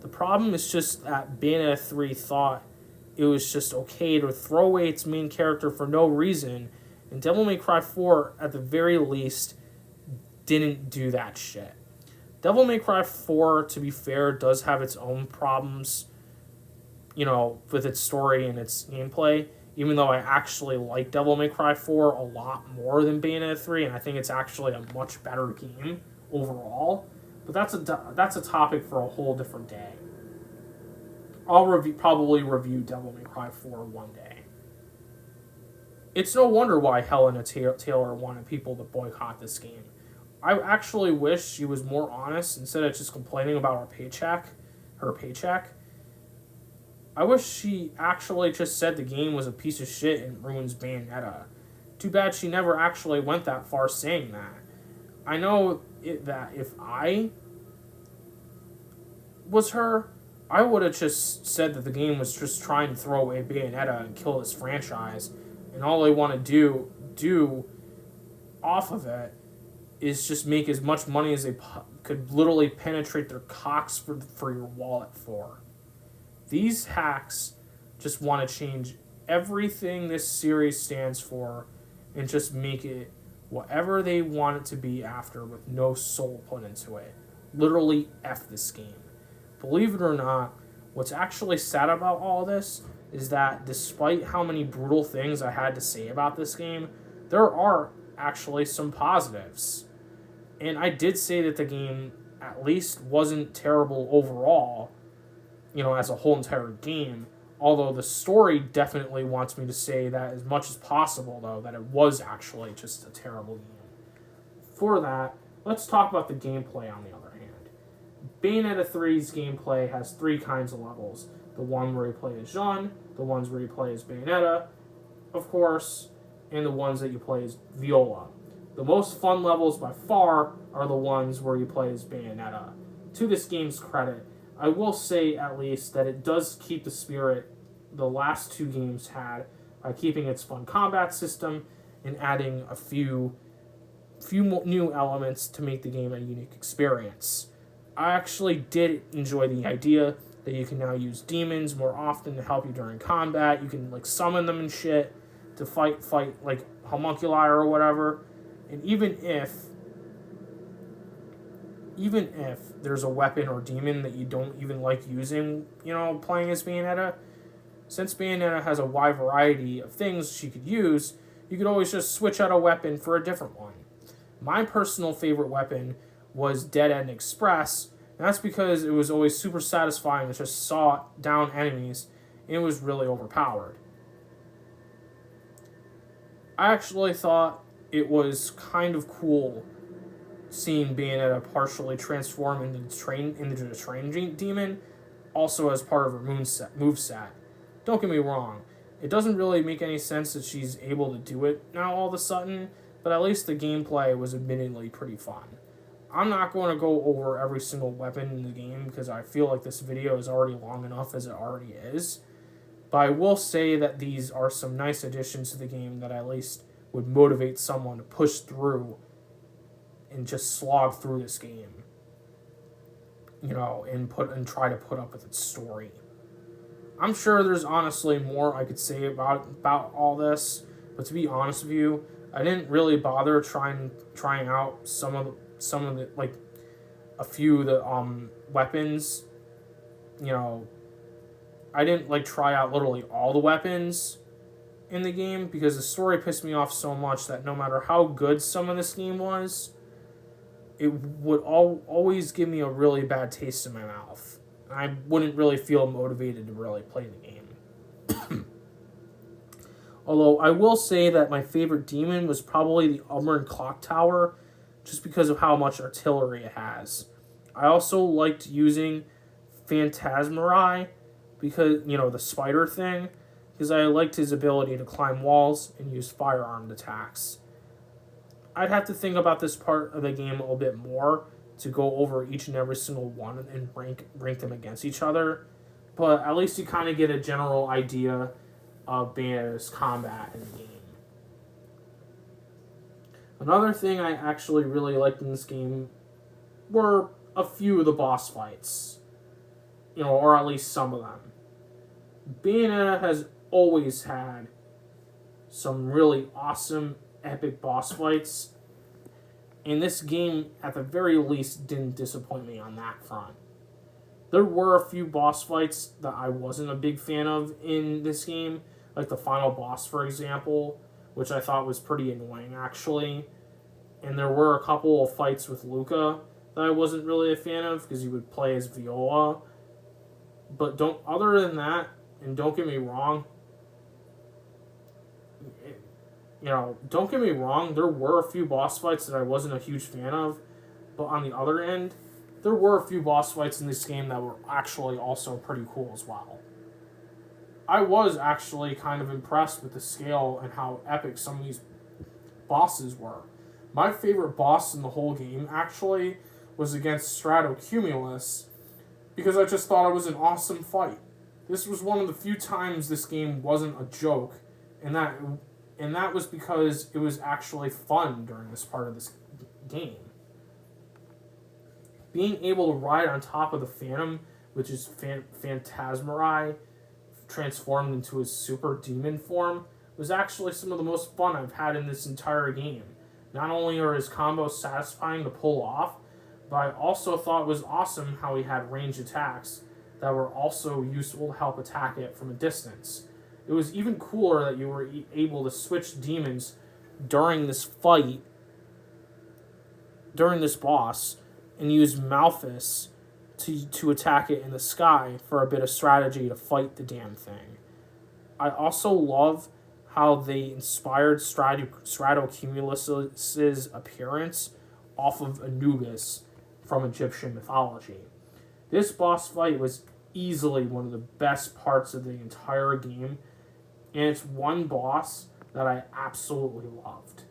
The problem is just that Bayonetta 3 thought it was just okay to throw away its main character for no reason, and Devil May Cry 4, at the very least, didn't do that shit. Devil May Cry 4, to be fair, does have its own problems, with its story and its gameplay, even though I actually like Devil May Cry 4 a lot more than Bayonetta 3, and I think it's actually a much better game overall. But that's a topic for a whole different day. I'll probably review Devil May Cry 4 one day. It's no wonder why Helena Taylor wanted people to boycott this game. I actually wish she was more honest instead of just complaining about her paycheck. I wish she actually just said the game was a piece of shit and ruins Bayonetta. Too bad she never actually went that far saying that. I know that if I was her, I would have just said that the game was just trying to throw away Bayonetta and kill this franchise, and all they want to do off of it is just make as much money as they could literally penetrate their cocks for your wallet for. These hacks just want to change everything this series stands for and just make it whatever they want it to be after with no soul put into it. Literally F this game. Believe it or not, what's actually sad about all this is that despite how many brutal things I had to say about this game, there are actually some positives. And I did say that the game at least wasn't terrible overall, as a whole entire game. Although the story definitely wants me to say that as much as possible, though, that it was actually just a terrible game. For that, let's talk about the gameplay on the other hand. Bayonetta 3's gameplay has three kinds of levels. The one where you play as Jean, the ones where you play as Bayonetta, of course, and the ones that you play as Viola. The most fun levels by far are the ones where you play as Bayonetta. To this game's credit, I will say at least that it does keep the spirit the last two games had by keeping its fun combat system and adding a few new elements to make the game a unique experience. I actually did enjoy the idea that you can now use demons more often to help you during combat. You can summon them and shit to fight like homunculi or whatever. And even if there's a weapon or demon that you don't even like using, playing as Bayonetta, since Bayonetta has a wide variety of things she could use, you could always just switch out a weapon for a different one. My personal favorite weapon was Dead End Express, and that's because it was always super satisfying to just saw down enemies, and it was really overpowered. I actually thought it was kind of cool seeing Bayonetta partially transform into the train demon, also as part of her moveset. Don't get me wrong, it doesn't really make any sense that she's able to do it now all of a sudden, but at least the gameplay was admittedly pretty fun. I'm not going to go over every single weapon in the game because I feel like this video is already long enough as it already is, but I will say that these are some nice additions to the game that at least would motivate someone to push through and just slog through this game, and try to put up with its story. I'm sure there's honestly more I could say about all this, but to be honest with you, I didn't really bother trying out some of the a few of the weapons. I didn't try out literally all the weapons in the game because the story pissed me off so much that no matter how good some of this game was, it would always give me a really bad taste in my mouth. I wouldn't really feel motivated to really play the game. Although I will say that my favorite demon was probably the Umbran Clock Tower, just because of how much artillery it has. I also liked using Phantasmarai, because, the spider thing, because I liked his ability to climb walls and use firearmed attacks. I'd have to think about this part of the game a little bit more to go over each and every single one and rank them against each other. But at least you kind of get a general idea of Bayonetta's combat in the game. Another thing I actually really liked in this game were a few of the boss fights. Or at least some of them. Bayonetta has always had some really awesome epic boss fights, and this game at the very least didn't disappoint me on that front. There were a few boss fights that I wasn't a big fan of in this game, like the final boss, for example, which I thought was pretty annoying actually, and there were a couple of fights with Luca that I wasn't really a fan of because he would play as Viola. But other than that, and don't get me wrong, there were a few boss fights that I wasn't a huge fan of, but on the other end, there were a few boss fights in this game that were actually also pretty cool as well. I was actually kind of impressed with the scale and how epic some of these bosses were. My favorite boss in the whole game, actually, was against Stratocumulus, because I just thought it was an awesome fight. This was one of the few times this game wasn't a joke, and that was because it was actually fun during this part of this game. Being able to ride on top of the Phantom, which is Phantasmari, transformed into his super demon form, was actually some of the most fun I've had in this entire game. Not only are his combos satisfying to pull off, but I also thought it was awesome how he had range attacks that were also useful to help attack it from a distance. It was even cooler that you were able to switch demons during this fight, during this boss, and use Malphus to attack it in the sky for a bit of strategy to fight the damn thing. I also love how they inspired Stratocumulus's appearance off of Anubis from Egyptian mythology. This boss fight was easily one of the best parts of the entire game, and it's one boss that I absolutely loved.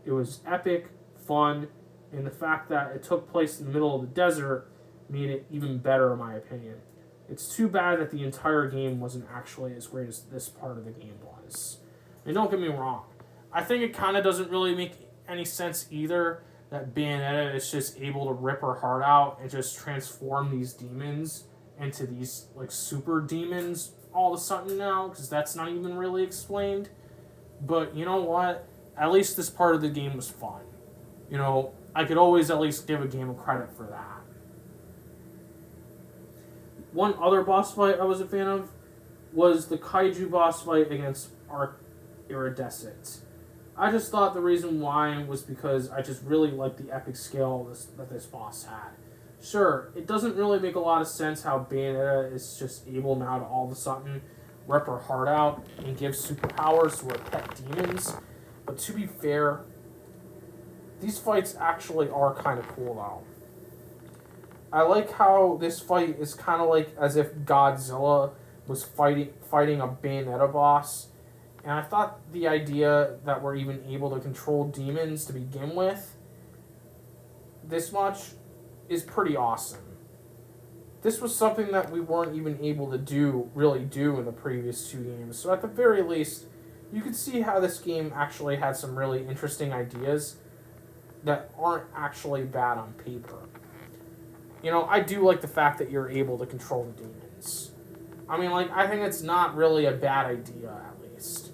It was epic, fun, and the fact that it took place in the middle of the desert made it even better in my opinion. It's too bad that the entire game wasn't actually as great as this part of the game was. And don't get me wrong, I think it kind of doesn't really make any sense either that Bayonetta is just able to rip her heart out and just transform these demons into these like super demons all of a sudden now, because that's not even really explained. But you know what? At least this part of the game was fun. You know, I could always at least give a game a credit for that. One other boss fight I was a fan of was the Kaiju boss fight against Artorius. I just thought the reason why was because I just really liked the epic scale that this boss had. Sure, it doesn't really make a lot of sense how Bayonetta is just able now to all of a sudden rip her heart out and give superpowers to her pet demons, but to be fair, these fights actually are kind of cool though. I like how this fight is kind of like as if Godzilla was fighting a Bayonetta boss. And I thought the idea that we're even able to control demons to begin with this much is pretty awesome. This was something that we weren't even able to really do in the previous two games. So at the very least, you could see how this game actually had some really interesting ideas that aren't actually bad on paper. You know, I do like the fact that you're able to control the demons. I mean, like, I think it's not really a bad idea, at least.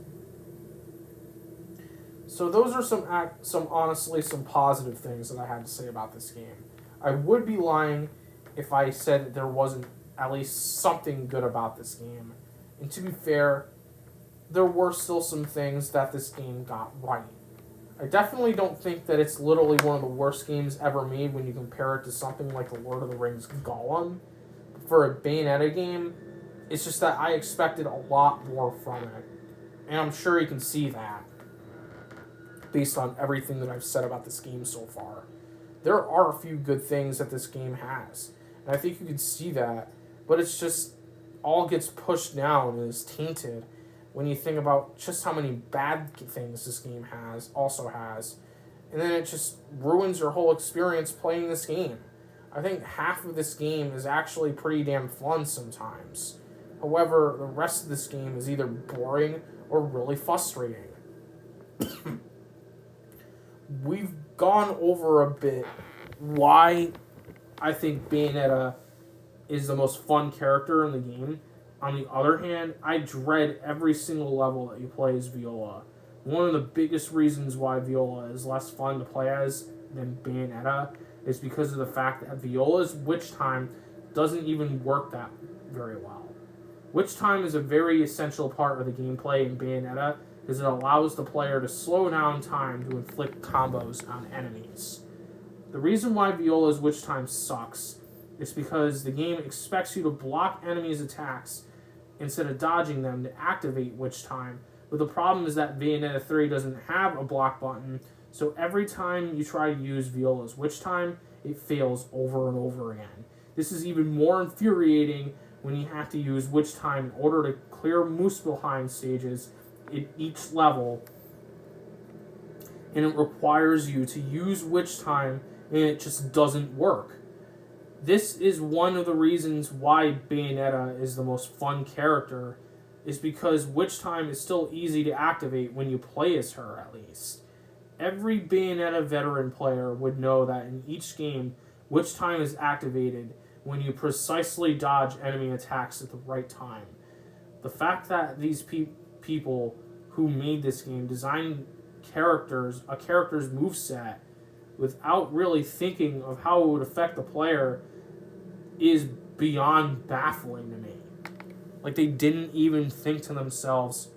So those are some honestly positive things that I had to say about this game. I would be lying if I said that there wasn't at least something good about this game. And to be fair, there were still some things that this game got right. I definitely don't think that it's literally one of the worst games ever made when you compare it to something like the Lord of the Rings Gollum. For a Bayonetta game, it's just that I expected a lot more from it. And I'm sure you can see that based on everything that I've said about this game so far. There are a few good things that this game has. And I think you can see that. But it's just all gets pushed down and is tainted when you think about just how many bad things this game also has. And then it just ruins your whole experience playing this game. I think half of this game is actually pretty damn fun sometimes. However, the rest of this game is either boring or really frustrating. We've gone over a bit why I think Bayonetta is the most fun character in the game. On the other hand, I dread every single level that you play as Viola. One of the biggest reasons why Viola is less fun to play as than Bayonetta is because of the fact that Viola's Witch Time doesn't even work that very well. Witch Time is a very essential part of the gameplay in Bayonetta because it allows the player to slow down time to inflict combos on enemies. The reason why Viola's Witch Time sucks is because the game expects you to block enemies' attacks instead of dodging them to activate Witch Time. But the problem is that Bayonetta 3 doesn't have a block button, so every time you try to use Viola's Witch Time, it fails over and over again. This is even more infuriating when you have to use Witch Time in order to clear Muspelheim stages in each level, and it requires you to use Witch Time, and it just doesn't work. This is one of the reasons why Bayonetta is the most fun character, is because Witch Time is still easy to activate when you play as her, at least. Every Bayonetta veteran player would know that in each game, Witch Time is activated when you precisely dodge enemy attacks at the right time. The fact that these people who made this game designed a character's moveset without really thinking of how it would affect the player is beyond baffling to me. Like, they didn't even think to themselves,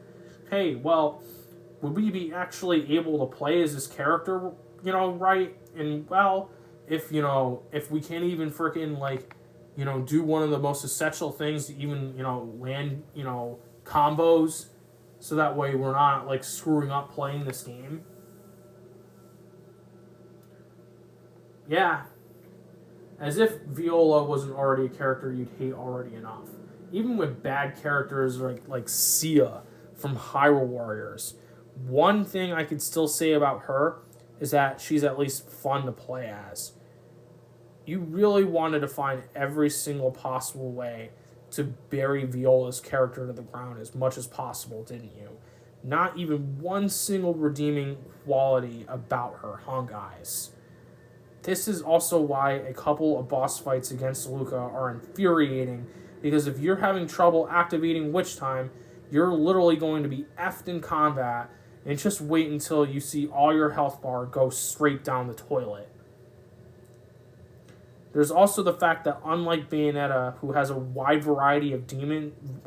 hey, well, would we be actually able to play as this character, right? And, well, if we can't even freaking, do one of the most essential things to even, land, combos, so that way we're not, screwing up playing this game. Yeah. As if Viola wasn't already a character you'd hate already enough. Even with bad characters like Sia from Hyrule Warriors, one thing I could still say about her is that she's at least fun to play as. You really wanted to find every single possible way to bury Viola's character to the ground as much as possible, didn't you? Not even one single redeeming quality about her, huh, guys? This is also why a couple of boss fights against Luca are infuriating, because if you're having trouble activating Witch Time, you're literally going to be effed in combat, and just wait until you see all your health bar go straight down the toilet. There's also the fact that unlike Bayonetta, who has a wide variety of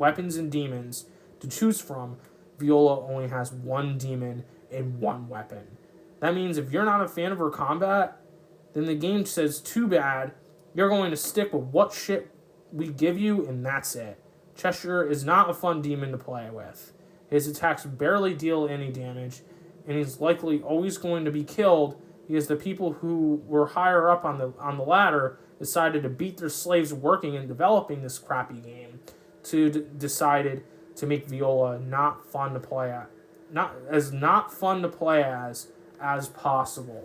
weapons and demons to choose from, Viola only has one demon and one weapon. That means if you're not a fan of her combat, then the game says, too bad, you're going to stick with what shit we give you, and that's it. Cheshire is not a fun demon to play with. His attacks barely deal any damage, and he's likely always going to be killed because the people who were higher up on the ladder decided to beat their slaves working and developing this crappy game, decided to make Viola not fun to play as possible.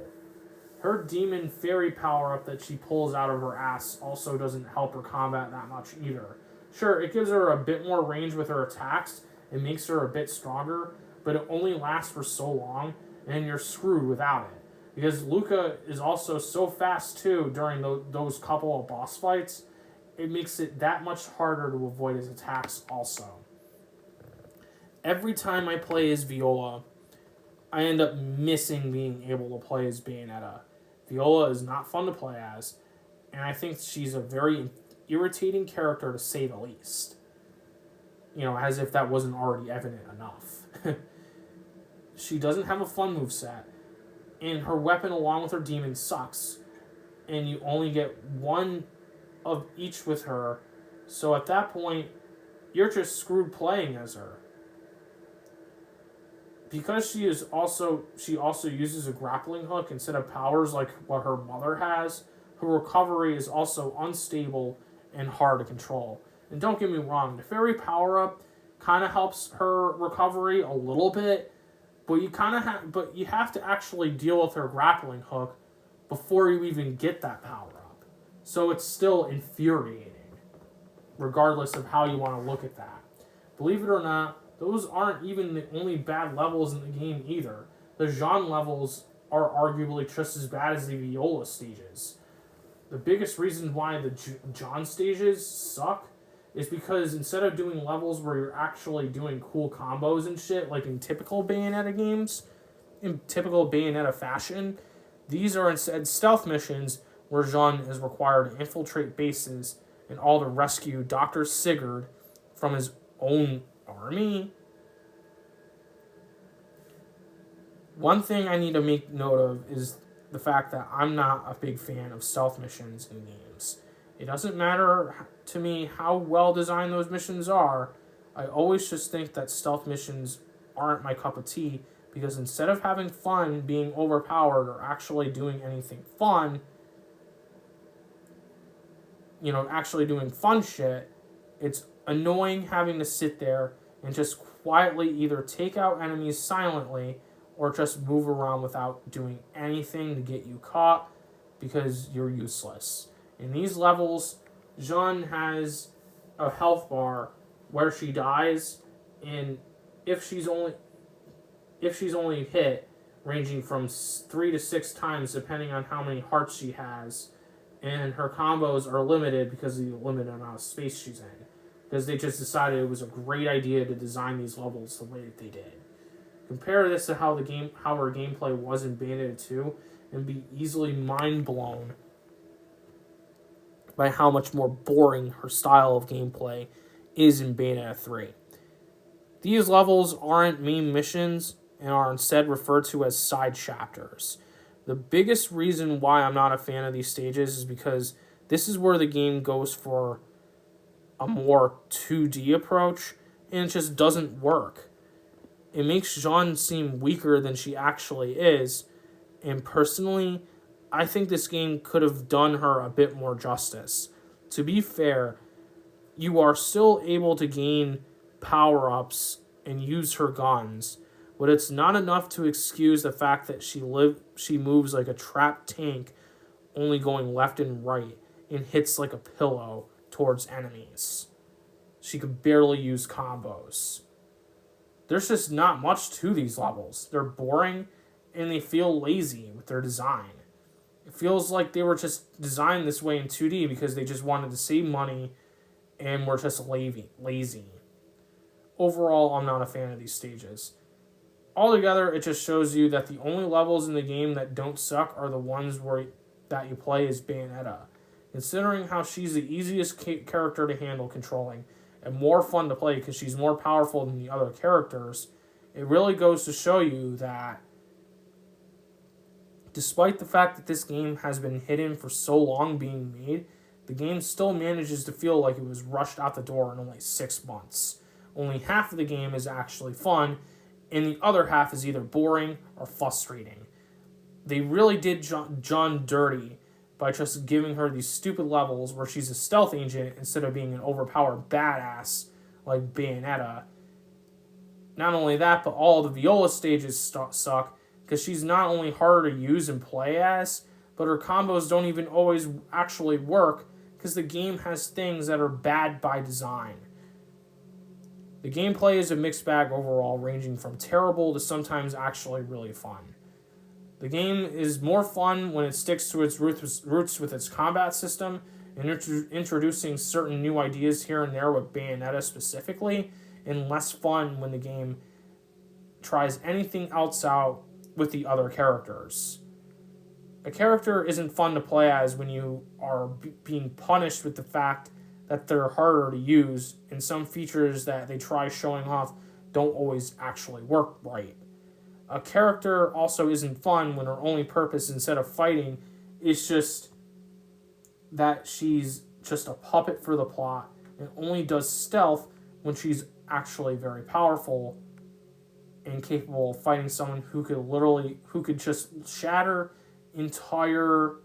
Her demon fairy power-up that she pulls out of her ass also doesn't help her combat that much either. Sure, it gives her a bit more range with her attacks and makes her a bit stronger, but it only lasts for so long, and you're screwed without it. Because Luca is also so fast too during those couple of boss fights, it makes it that much harder to avoid his attacks also. Every time I play as Viola, I end up missing being able to play as Bayonetta. Viola is not fun to play as, and I think she's a very irritating character to say the least. As if that wasn't already evident enough. She doesn't have a fun moveset, and her weapon along with her demon sucks, and you only get one of each with her, so at that point, you're just screwed playing as her. Because she also uses a grappling hook instead of powers like what her mother has, her recovery is also unstable and hard to control. And don't get me wrong, the fairy power-up kind of helps her recovery a little bit, but you have to actually deal with her grappling hook before you even get that power-up. So it's still infuriating, regardless of how you want to look at that. Believe it or not, those aren't even the only bad levels in the game either. The Jean levels are arguably just as bad as the Viola stages. The biggest reason why the Jean stages suck is because instead of doing levels where you're actually doing cool combos and shit, like in typical Bayonetta games, in typical Bayonetta fashion, these are instead stealth missions where Jean is required to infiltrate bases and all to rescue Dr. Sigurd from his own army. One thing I need to make note of is the fact that I'm not a big fan of stealth missions in games. It doesn't matter to me how well designed those missions are. I always just think that stealth missions aren't my cup of tea, because instead of having fun being overpowered or actually doing anything fun, actually doing fun shit, it's annoying having to sit there and just quietly either take out enemies silently or just move around without doing anything to get you caught because you're useless. In these levels, Jeanne has a health bar where she dies, and if she's only hit, ranging from 3 to 6 times depending on how many hearts she has, and her combos are limited because of the limited amount of space she's in. Because they just decided it was a great idea to design these levels the way that they did. Compare this to how her gameplay was in Bayonetta 2, and be easily mind blown by how much more boring her style of gameplay is in Bayonetta 3. These levels aren't main missions and are instead referred to as side chapters. The biggest reason why I'm not a fan of these stages is because this is where the game goes for a more 2D approach, and it just doesn't work. It makes Jeanne seem weaker than she actually is, and personally, I think this game could have done her a bit more justice. To be fair, you are still able to gain power-ups and use her guns, but it's not enough to excuse the fact that she moves like a trapped tank, only going left and right, and hits like a pillow towards enemies. She could barely use combos. There's just not much to these levels. They're boring, and they feel lazy with their design. It feels like they were just designed this way in 2D because they just wanted to save money and were just lazy. Overall, I'm not a fan of these stages. Altogether, it just shows you that the only levels in the game that don't suck are the ones that you play as Bayonetta. Considering how she's the easiest character to handle controlling and more fun to play because she's more powerful than the other characters, it really goes to show you that despite the fact that this game has been hidden for so long being made, the game still manages to feel like it was rushed out the door in only 6 months. Only half of the game is actually fun, and the other half is either boring or frustrating. They really did Jeanne dirty by just giving her these stupid levels where she's a stealth agent instead of being an overpowered badass like Bayonetta. Not only that, but all the Viola stages suck because she's not only harder to use and play as, but her combos don't even always actually work because the game has things that are bad by design. The gameplay is a mixed bag overall, ranging from terrible to sometimes actually really fun. The game is more fun when it sticks to its roots with its combat system and introducing certain new ideas here and there with Bayonetta specifically, and less fun when the game tries anything else out with the other characters. A character isn't fun to play as when you are being punished with the fact that they're harder to use, and some features that they try showing off don't always actually work right. A character also isn't fun when her only purpose instead of fighting is just that she's just a puppet for the plot and only does stealth when she's actually very powerful and capable of fighting someone who could just shatter entire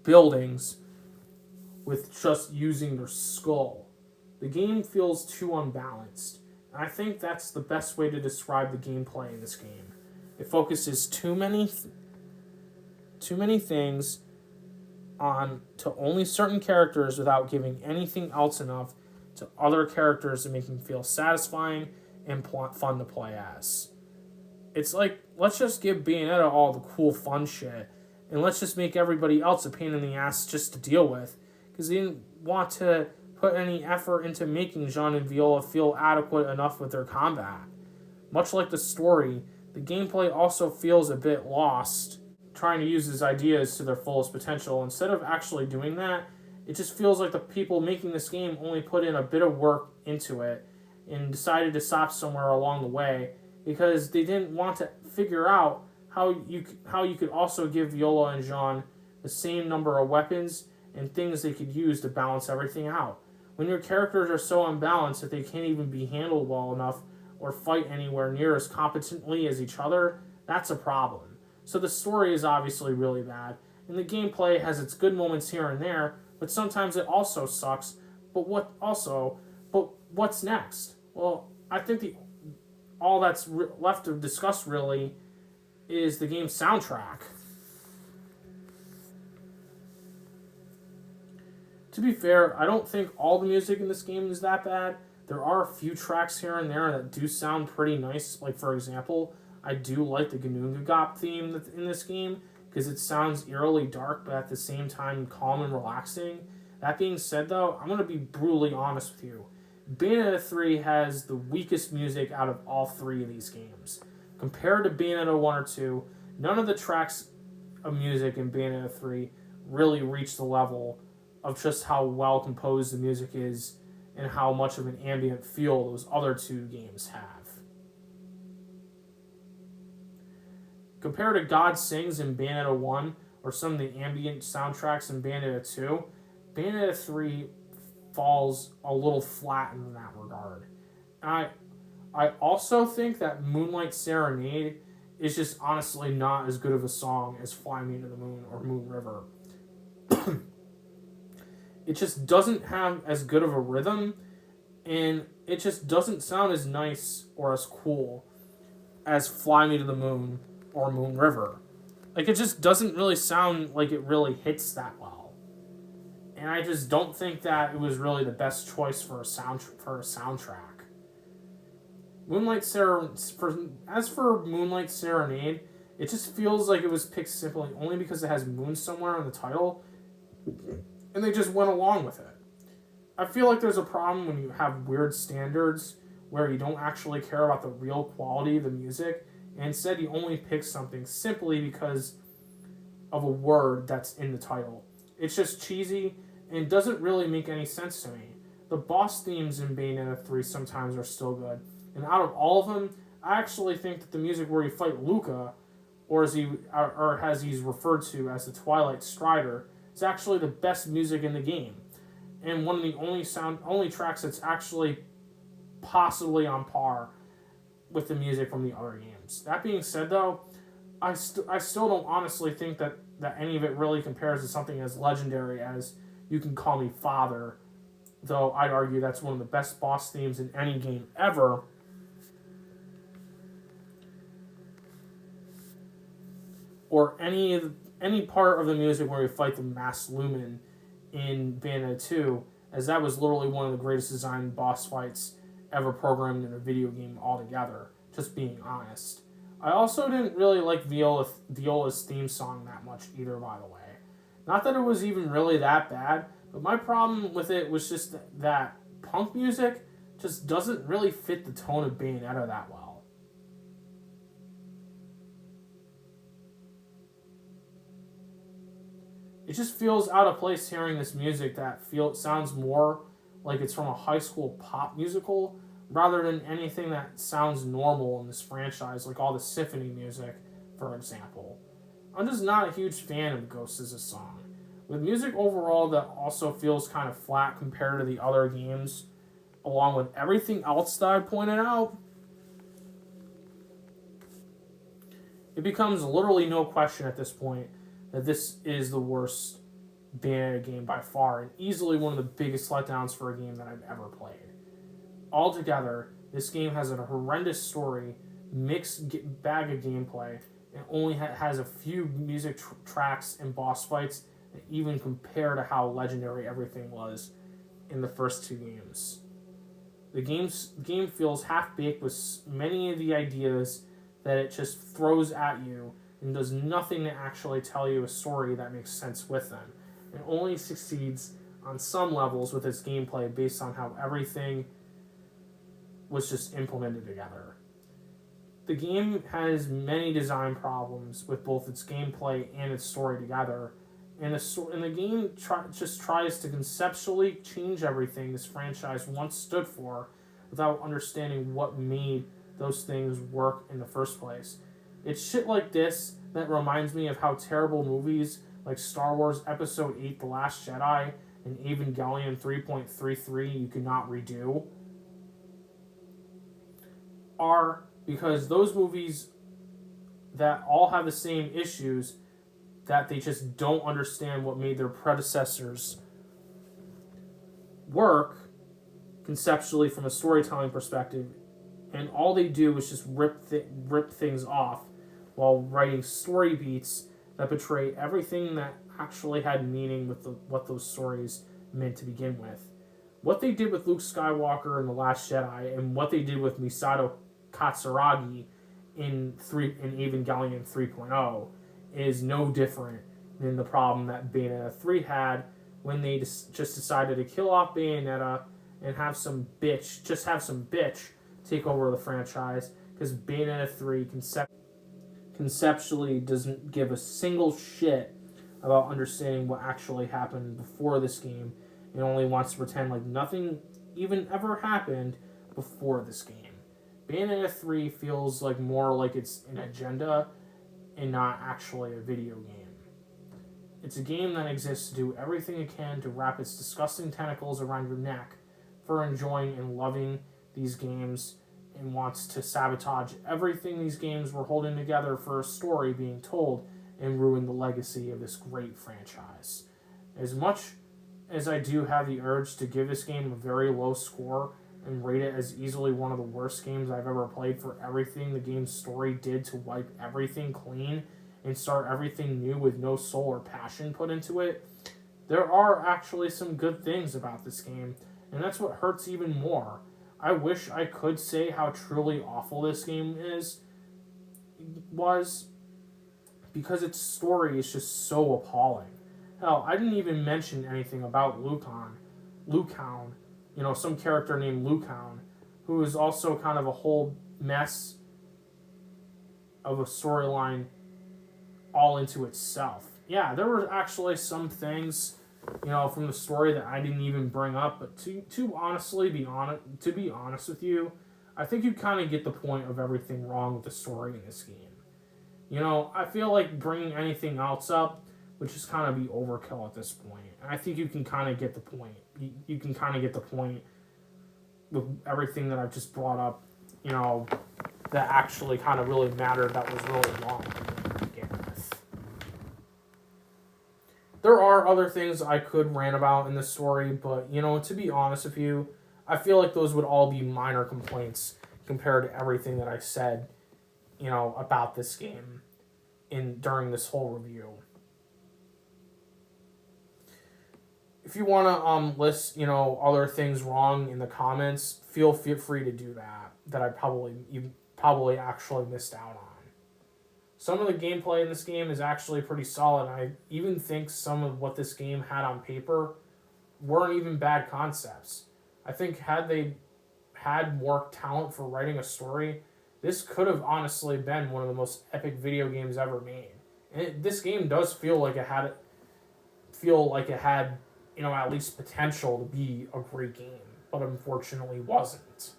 buildings with just using their skull. The game feels too unbalanced. And I think that's the best way to describe the gameplay in this game. It focuses too many things on to only certain characters without giving anything else enough to other characters to make them feel satisfying and fun to play as. It's like, let's just give Bayonetta all the cool fun shit, and let's just make everybody else a pain in the ass just to deal with, because they didn't want to put any effort into making Jeanne and Viola feel adequate enough with their combat. Much like the story, the gameplay also feels a bit lost, trying to use his ideas to their fullest potential. Instead of actually doing that, it just feels like the people making this game only put in a bit of work into it and decided to stop somewhere along the way because they didn't want to figure out how you could also give Viola and Jeanne the same number of weapons and things they could use to balance everything out. When your characters are so unbalanced that they can't even be handled well enough or fight anywhere near as competently as each other, that's a problem. So the story is obviously really bad, and the gameplay has its good moments here and there, but sometimes it also sucks. But what's next? Well, I think all that's left to discuss really is the game's soundtrack. To be fair, I don't think all the music in this game is that bad. There are a few tracks here and there that do sound pretty nice. Like, for example, I do like the Gnungagap theme that's in this game because it sounds eerily dark, but at the same time calm and relaxing. That being said, though, I'm going to be brutally honest with you. Bayonetta 3 has the weakest music out of all three of these games. Compared to Bayonetta 1 or 2, none of the tracks of music in Bayonetta 3 really reach the level of just how well composed the music is and how much of an ambient feel those other two games have. Compared to God Sings in Bayonetta 1 or some of the ambient soundtracks in Bayonetta 2, Bayonetta 3 falls a little flat in that regard. I also think that Moonlight Serenade is just honestly not as good of a song as Fly Me to the Moon or Moon River. It just doesn't have as good of a rhythm, and it just doesn't sound as nice or as cool as Fly Me to the Moon or Moon River. Like, it just doesn't really sound like it really hits that well. And I just don't think that it was really the best choice for a soundtrack. As for Moonlight Serenade, it just feels like it was picked simply only because it has moon somewhere in the title, and they just went along with it. I feel like there's a problem when you have weird standards where you don't actually care about the real quality of the music, and instead you only pick something simply because of a word that's in the title. It's just cheesy and doesn't really make any sense to me. The boss themes in Bayonetta 3 sometimes are still good, and out of all of them, I actually think that the music where you fight Luca, or as he's referred to as the Twilight Strider, is actually the best music in the game, and one of the only tracks that's actually possibly on par with the music from the other games. That being said, though, I still don't honestly think that any of it really compares to something as legendary as You Can Call Me Father, though I'd argue that's one of the best boss themes in any game ever. Or any part of the music where you fight the Masked Lumen in Bayonetta 2, as that was literally one of the greatest designed boss fights ever programmed in a video game altogether, just being honest. I also didn't really like Viola's theme song that much either, by the way. Not that it was even really that bad, but my problem with it was just that punk music just doesn't really fit the tone of Bayonetta that well. It just feels out of place hearing this music that sounds more like it's from a high school pop musical rather than anything that sounds normal in this franchise, like all the symphony music, for example. I'm just not a huge fan of Ghost as a song. With music overall that also feels kind of flat compared to the other games, along with everything else that I pointed out, it becomes literally no question at this point that this is the worst Bayonetta game by far, and easily one of the biggest letdowns for a game that I've ever played. Altogether, this game has a horrendous story, mixed bag of gameplay, and only has a few music tracks and boss fights that even compare to how legendary everything was in the first two games. The game feels half-baked with many of the ideas that it just throws at you and does nothing to actually tell you a story that makes sense with them. It only succeeds on some levels with its gameplay based on how everything was just implemented together. The game has many design problems with both its gameplay and its story together, and the game just tries to conceptually change everything this franchise once stood for without understanding what made those things work in the first place. It's shit like this that reminds me of how terrible movies like Star Wars Episode 8 The Last Jedi and Evangelion 3.33 You Cannot Redo are, because those movies that all have the same issues that they just don't understand what made their predecessors work conceptually from a storytelling perspective, and all they do is just rip things off while writing story beats that betray everything that actually had meaning with what those stories meant to begin with. What they did with Luke Skywalker in The Last Jedi and what they did with Misato Katsuragi in Evangelion 3.0 is no different than the problem that Bayonetta 3 had when they just decided to kill off Bayonetta and have some bitch take over the franchise, because Bayonetta 3 conceptually doesn't give a single shit about understanding what actually happened before this game. It only wants to pretend like nothing even ever happened before this game. Bayonetta 3 feels like more like it's an agenda and not actually a video game. It's a game that exists to do everything it can to wrap its disgusting tentacles around your neck for enjoying and loving these games, and wants to sabotage everything these games were holding together for a story being told and ruin the legacy of this great franchise. As much as I do have the urge to give this game a very low score and rate it as easily one of the worst games I've ever played for everything the game's story did to wipe everything clean and start everything new with no soul or passion put into it, there are actually some good things about this game, and that's what hurts even more. I wish I could say how truly awful this game was, because its story is just so appalling. Hell, I didn't even mention anything about Lucan, some character named Lucan, who is also kind of a whole mess of a storyline all into itself. Yeah, there were actually some things, from the story that I didn't even bring up, but to be honest with you, I think you kind of get the point of everything wrong with the story in this game. I feel like bringing anything else up would just kind of be overkill at this point. And I think you can kind of get the point. You can kind of get the point with everything that I've just brought up, that actually kind of really mattered, that was really wrong to begin with. There are other things I could rant about in this story, but, to be honest with you, I feel like those would all be minor complaints compared to everything that I said, about this game during this whole review. If you want to list, other things wrong in the comments, feel free to do that I probably actually missed out on. Some of the gameplay in this game is actually pretty solid. I even think some of what this game had on paper weren't even bad concepts. I think had they had more talent for writing a story, this could have honestly been one of the most epic video games ever made. And this game does feel like it had, at least potential to be a great game, but unfortunately wasn't.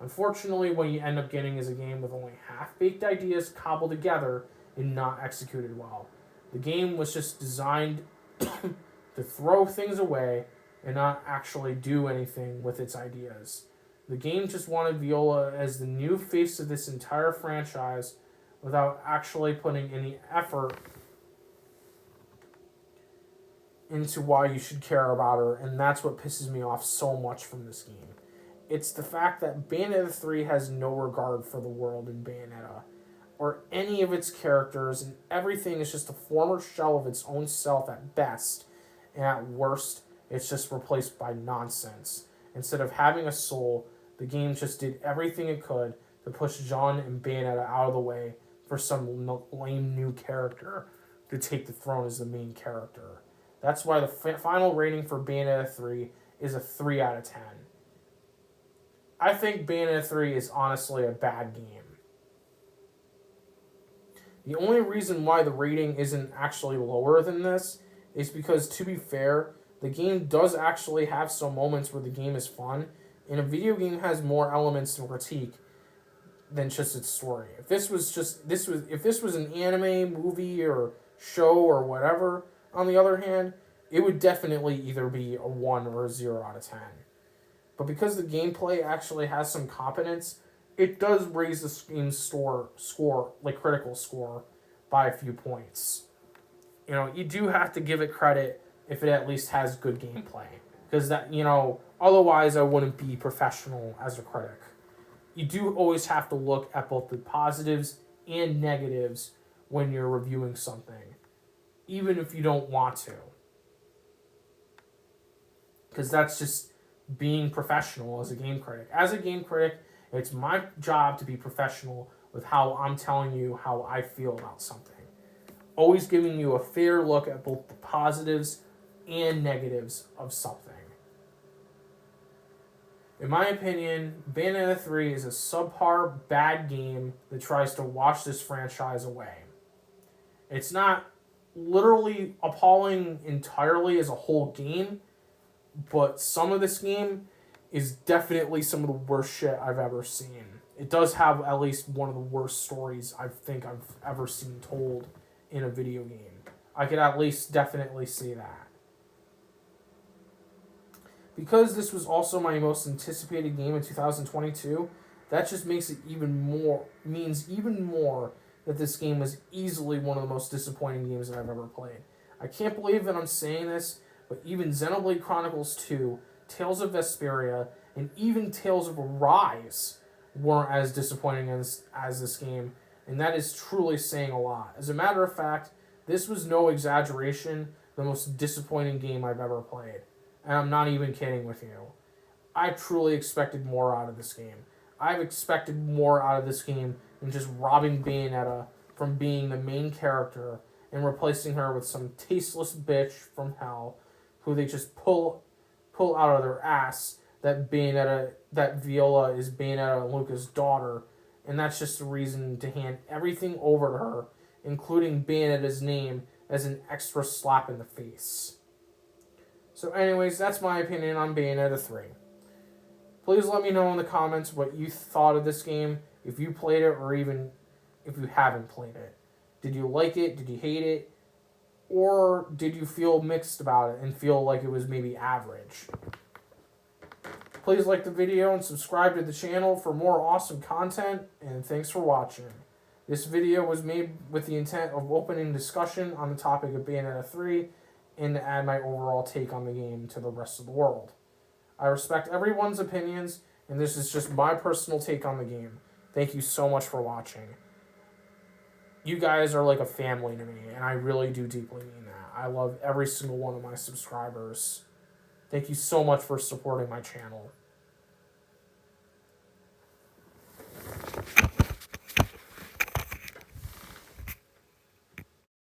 Unfortunately, what you end up getting is a game with only half-baked ideas cobbled together and not executed well. The game was just designed to throw things away and not actually do anything with its ideas. The game just wanted Viola as the new face of this entire franchise without actually putting any effort into why you should care about her, and that's what pisses me off so much from this game. It's the fact that Bayonetta 3 has no regard for the world in Bayonetta, or any of its characters, and everything is just a former shell of its own self at best, and at worst, it's just replaced by nonsense. Instead of having a soul, the game just did everything it could to push Jean and Bayonetta out of the way for some lame new character to take the throne as the main character. That's why the final rating for Bayonetta 3 is a 3 out of 10. I think Bayonetta 3 is honestly a bad game. The only reason why the rating isn't actually lower than this is because, to be fair, the game does actually have some moments where the game is fun, and a video game has more elements to critique than just its story. If this was an anime, movie, or show or whatever, on the other hand, it would definitely either be a 1 or a 0 out of 10. But because the gameplay actually has some competence, it does raise the game's critical score, by a few points. You do have to give it credit if it at least has good gameplay. Because otherwise I wouldn't be professional as a critic. You do always have to look at both the positives and negatives when you're reviewing something, even if you don't want to. because that's just being professional as a game critic. As a game critic, it's my job to be professional with how I'm telling you how I feel about something. Always giving you a fair look at both the positives and negatives of something. In my opinion, Bayonetta 3 is a subpar, bad game that tries to wash this franchise away. It's not literally appalling entirely as a whole game, but some of this game is definitely some of the worst shit I've ever seen. It does have at least one of the worst stories I think I've ever seen told in a video game. I could at least definitely see that. Because this was also my most anticipated game in 2022, that just makes it means even more that this game was easily one of the most disappointing games that I've ever played. I can't believe that I'm saying this, but even Xenoblade Chronicles 2, Tales of Vesperia, and even Tales of Arise weren't as disappointing as this game, and that is truly saying a lot. As a matter of fact, this was no exaggeration the most disappointing game I've ever played. And I'm not even kidding with you. I truly expected more out of this game. I've expected more out of this game than just robbing Bayonetta from being the main character and replacing her with some tasteless bitch from hell who they just pull out of their ass that Viola is Bayonetta and Luca's daughter, and that's just a reason to hand everything over to her, including Bayonetta's name, as an extra slap in the face. So anyways, that's my opinion on Bayonetta 3. Please let me know in the comments what you thought of this game, if you played it or even if you haven't played it. Did you like it? Did you hate it? Or did you feel mixed about it and feel like it was maybe average? Please like the video and subscribe to the channel for more awesome content, and thanks for watching. This video was made with the intent of opening discussion on the topic of Bayonetta 3 and to add my overall take on the game to the rest of the world. I respect everyone's opinions, and this is just my personal take on the game. Thank you so much for watching. You guys are like a family to me, and I really do deeply mean that. I love every single one of my subscribers. Thank you so much for supporting my channel.